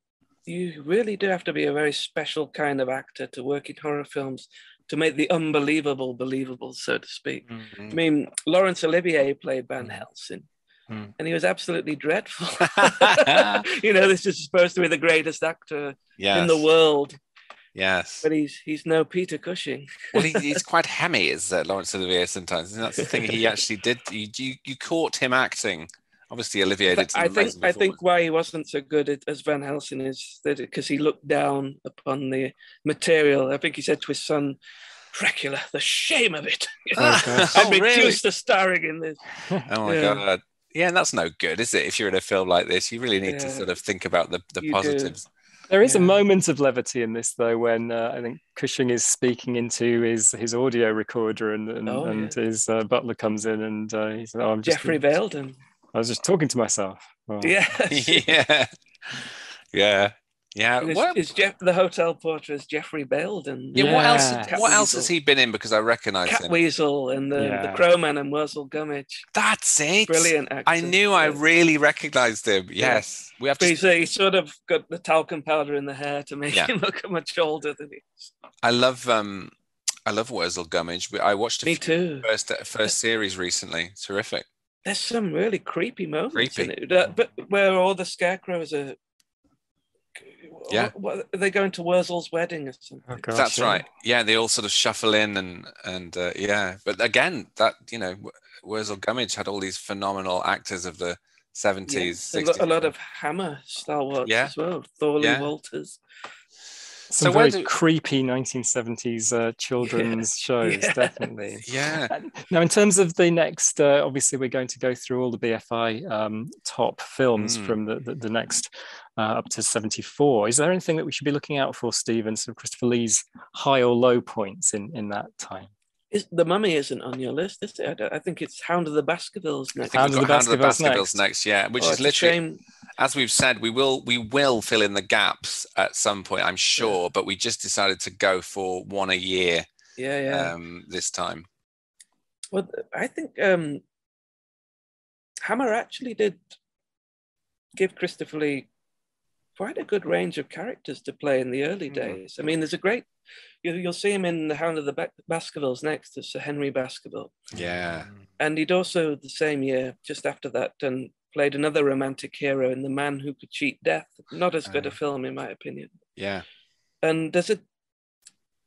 Speaker 3: you really do have to be a very special kind of actor to work in horror films to make the unbelievable believable, so to speak. I mean, Laurence Olivier played Van Helsing, and he was absolutely dreadful. This is supposed to be the greatest actor in the world.
Speaker 1: Yes,
Speaker 3: but he's no Peter Cushing.
Speaker 1: Well, he's quite hammy, is Laurence Olivier sometimes. And that's the thing he actually did. You caught him acting. Obviously, Olivier did.
Speaker 3: I think why he wasn't so good as Van Helsing is that because he looked down upon the material. I think he said to his son, "Dracula, the shame of it! I'm reduced to starring in this."
Speaker 1: Oh my God! Yeah, and that's no good, is it? If you're in a film like this, you really need to sort of think about the positives.
Speaker 2: There is a moment of levity in this, though, when I think Cushing is speaking into his audio recorder, and his butler comes in, and he says, "Oh, I'm just
Speaker 3: Jeffrey Belden.
Speaker 2: I was just talking to myself." Oh.
Speaker 1: Yeah.
Speaker 3: Is the hotel porter is Jeffrey Belden?
Speaker 1: Yeah. What else has he been in? Because I recognise him.
Speaker 3: Catweasel and the Crowman and Wurzel Gummidge.
Speaker 1: That's it.
Speaker 3: Brilliant actor.
Speaker 1: I knew I really recognised him. Yes, we have to.
Speaker 3: He's sort of got the talcum powder in the hair to make him look much older than he is.
Speaker 1: I love Wurzel Gummidge. I watched first series recently. Terrific.
Speaker 3: There's some really creepy moments in it, but where all the scarecrows are. What, are they going to Wurzel's wedding or something?
Speaker 1: Oh, gosh, that's right. Yeah, they all sort of shuffle in and But again, that Wurzel Gummidge had all these phenomenal actors of the 70s, 60s.
Speaker 3: A lot of Hammer stalwarts as well. Thorley Walters.
Speaker 2: Some very creepy 1970s children's shows, definitely.
Speaker 1: Yeah.
Speaker 2: Now, in terms of the next, obviously, we're going to go through all the BFI top films from the next up to 74. Is there anything that we should be looking out for, Stephen? So Christopher Lee's high or low points in that time?
Speaker 3: The Mummy isn't on your list, is it? I think it's Hound of the Baskervilles next.
Speaker 1: Hound of the Baskervilles next, yeah. Which is literally, as we've said, we will fill in the gaps at some point, I'm sure. But we just decided to go for one a year. This time.
Speaker 3: Well, I think Hammer actually did give Christopher Lee quite a good range of characters to play in the early days. I mean, there's a great. You'll see him in The Hound of the Baskervilles next to Sir Henry Baskerville.
Speaker 1: Yeah.
Speaker 3: And he'd also, the same year, just after that, played another romantic hero in The Man Who Could Cheat Death. Not as good a film, in my opinion.
Speaker 1: Yeah.
Speaker 3: And there's a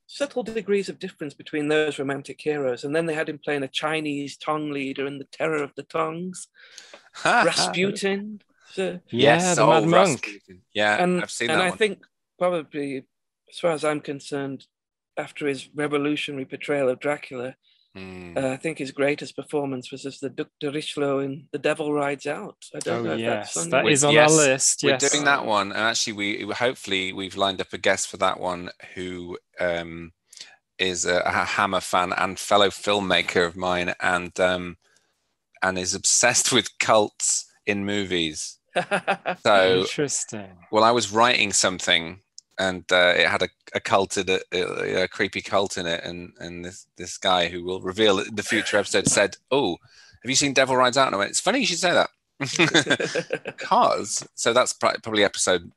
Speaker 3: subtle degrees of difference between those romantic heroes. And then they had him playing a Chinese Tong leader in The Terror of the Tongs. Rasputin.
Speaker 2: The Mad Monk.
Speaker 1: Yeah, I've seen that one.
Speaker 3: And I think probably, as far as I'm concerned, after his revolutionary portrayal of Dracula, I think his greatest performance was as the Duc de Richelieu in The Devil Rides Out. I don't know if that's on
Speaker 2: that
Speaker 3: your
Speaker 2: is on our list.
Speaker 1: We're
Speaker 2: Yes,
Speaker 1: doing that one, and actually, we've lined up a guest for that one who is a Hammer fan and fellow filmmaker of mine, and is obsessed with cults in movies. So
Speaker 2: interesting.
Speaker 1: well, I was writing something, and it had a cult in it, a creepy cult in it, and this guy who will reveal in the future episode said, "Oh, have you seen Devil Rides Out?" And I went, "It's funny you should say that." Because so that's probably episode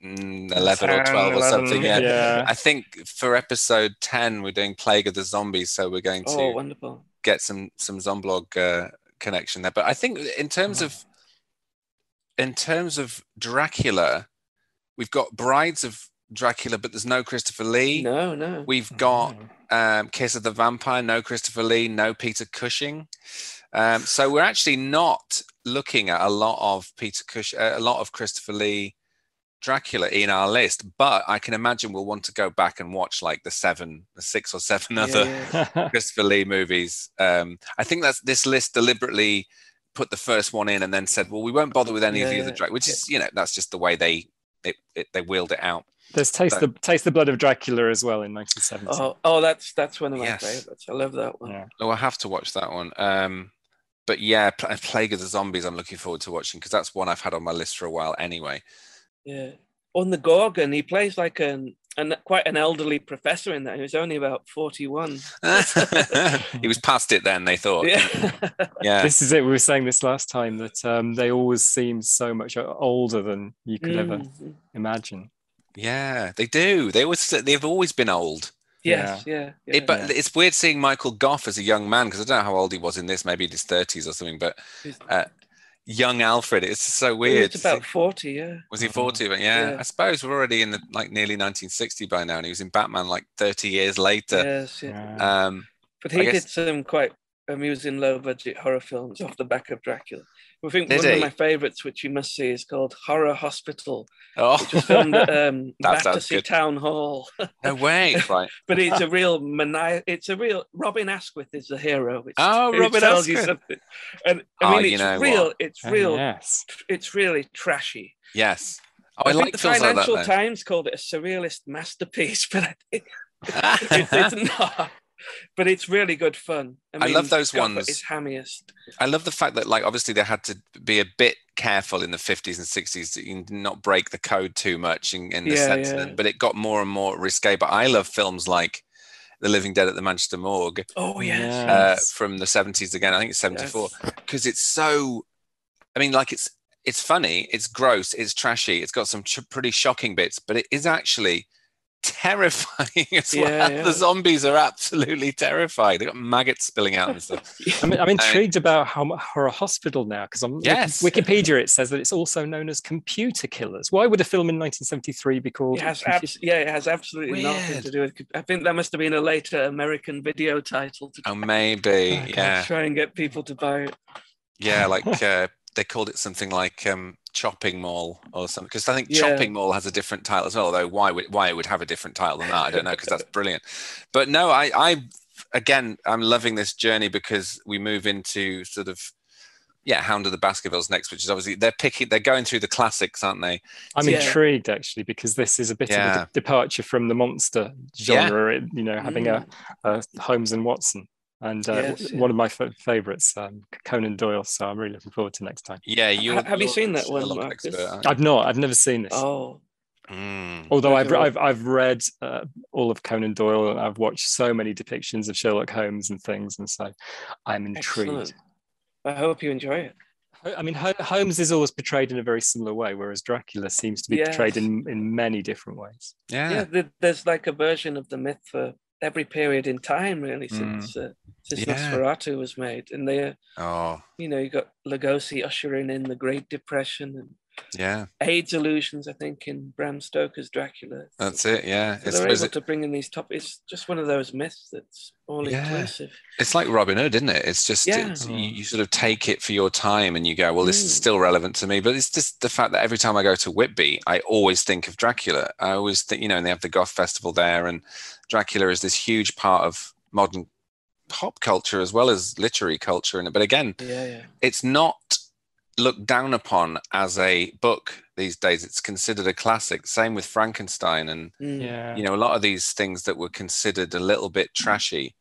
Speaker 1: 11 or 12 or something. Yeah. I think for episode 10 we're doing Plague of the Zombies, so we're going to
Speaker 3: wonderful.
Speaker 1: Get some Zomblog connection there. But I think in terms of Dracula, we've got Brides of Dracula, but there's no Christopher Lee.
Speaker 3: No.
Speaker 1: We've got Kiss of the Vampire, no Christopher Lee, no Peter Cushing. So we're actually not looking at a lot of Christopher Lee Dracula in our list, but I can imagine we'll want to go back and watch like the 6 or 7 other Christopher Lee movies. I think that's this list deliberately put the first one in and then said, well, we won't bother with any of the other Dracula, which is, that's just the way they wheeled it out.
Speaker 2: There's Taste the Blood of Dracula as well in 1970.
Speaker 3: Oh, that's one of my favorites. I love that one.
Speaker 2: Yeah.
Speaker 1: Oh, I have to watch that one. But yeah, Plague of the Zombies, I'm looking forward to watching because that's one I've had on my list for a while anyway.
Speaker 3: Yeah. On the Gorgon, he plays like quite an elderly professor in that. He was only about 41.
Speaker 1: He was past it then, they thought. Yeah.
Speaker 2: This is it. We were saying this last time that they always seem so much older than you could ever imagine.
Speaker 1: Yeah, they do. They've always been old.
Speaker 3: Yes,
Speaker 1: But it's weird seeing Michael Gough as a young man because I don't know how old he was in this. Maybe in his 30s or something. But young Alfred, it's so weird.
Speaker 3: He was about 40, yeah.
Speaker 1: Was he 40? But I suppose we're already in the nearly 1960 by now, and he was in Batman 30 years later.
Speaker 3: Yes, yeah. But he did some quite amusing low-budget horror films off the back of Dracula. I think one of my favourites, which you must see, is called Horror Hospital, which was filmed at Battersea Town Hall.
Speaker 1: No way, right?
Speaker 3: But it's a real Robin Asquith is the hero.
Speaker 1: Robin Asquith.
Speaker 3: You something. And I mean, it's real. What? It's real.
Speaker 2: Yes.
Speaker 3: It's really trashy.
Speaker 1: Yes.
Speaker 3: I think the Financial Times called it a surrealist masterpiece, but I think it's not. But it's really good fun. I love those ones. It's hammiest.
Speaker 1: I love the fact that, obviously they had to be a bit careful in the 50s and 60s to not break the code too much in the sense that, but it got more and more risque. But I love films like The Living Dead at the Manchester Morgue.
Speaker 3: Oh, yes.
Speaker 1: From the 70s again. I think it's 74. Because it's so, it's funny, it's gross, it's trashy, it's got some pretty shocking bits, but it is actually terrifying as well. The zombies are absolutely terrified. They've got maggots spilling out and stuff.
Speaker 2: I'm intrigued about Horror Hospital now because on Wikipedia it says that it's also known as Computer Killers. Why would a film in 1973 be called?
Speaker 3: It has absolutely nothing to do with. I think that must have been a later American video title.
Speaker 1: Maybe.
Speaker 3: Try and get people to buy it.
Speaker 1: Yeah, they called it something like Chopping Mall or something, because I think Chopping Mall has a different title as well, although why it would have a different title than that, I don't know, because that's brilliant. But no, I'm loving this journey because we move into sort of Hound of the Baskervilles next, which is obviously they're going through the classics, aren't they?
Speaker 2: I'm intrigued actually because this is a bit of a departure from the monster genre, having a Holmes and Watson. And one of my favorites, Conan Doyle. So I'm really looking forward to next time.
Speaker 1: Yeah,
Speaker 3: have you seen that one, Marcus?
Speaker 2: I've not. I've never seen this.
Speaker 3: Oh,
Speaker 2: although I've read all of Conan Doyle and I've watched so many depictions of Sherlock Holmes and things, and so I'm intrigued.
Speaker 3: Excellent. I hope you enjoy it.
Speaker 2: I mean, Holmes is always portrayed in a very similar way, whereas Dracula seems to be portrayed in many different ways.
Speaker 3: Yeah, there's like a version of the myth for every period in time, really, since Nosferatu was made, and they, you got Lugosi ushering in the Great Depression and AIDS illusions, I think, in Bram Stoker's Dracula.
Speaker 1: That's it, yeah.
Speaker 3: So they're able to bring in these topics. It's just one of those myths that's all inclusive.
Speaker 1: It's like Robin Hood, isn't it? It's just you sort of take it for your time and you go, well, this is still relevant to me. But it's just the fact that every time I go to Whitby, I always think of Dracula. I always think, and they have the Goth Festival there, and Dracula is this huge part of modern pop culture as well as literary culture. But again, it's not looked down upon as a book these days. It's considered a classic. Same with Frankenstein and you know, a lot of these things that were considered a little bit trashy.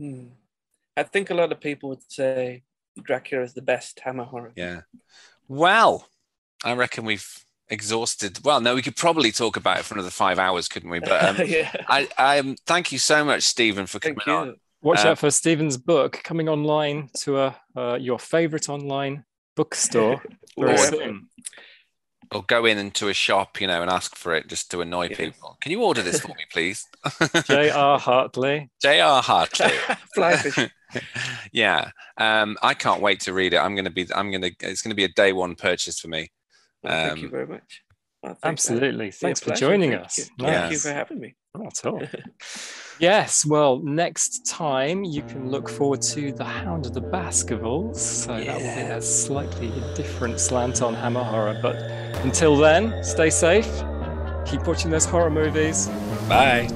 Speaker 3: I think a lot of people would say Dracula is the best Hammer horror.
Speaker 1: Yeah. Well, I reckon we've exhausted. Well, no, we could probably talk about it for another 5 hours, couldn't we? But I thank you so much, Stephen, for coming on.
Speaker 2: Watch out for Stephen's book coming online to your favorite online bookstore very soon.
Speaker 1: Or go into a shop, you know, and ask for it just to annoy people. Can you order this for me, please?
Speaker 2: J.R. Hartley.
Speaker 1: J.R. Hartley.
Speaker 3: Flyfish.
Speaker 1: Yeah. I can't wait to read it. It's gonna be a day one purchase for me.
Speaker 3: Well, thank you very much.
Speaker 2: Absolutely. Thanks for joining us.
Speaker 3: Thank you for having me.
Speaker 2: Not at all. Yes, well, next time you can look forward to The Hound of the Baskervilles. So that will be a slightly different slant on Hammer horror. But until then, stay safe. Keep watching those horror movies.
Speaker 1: Bye.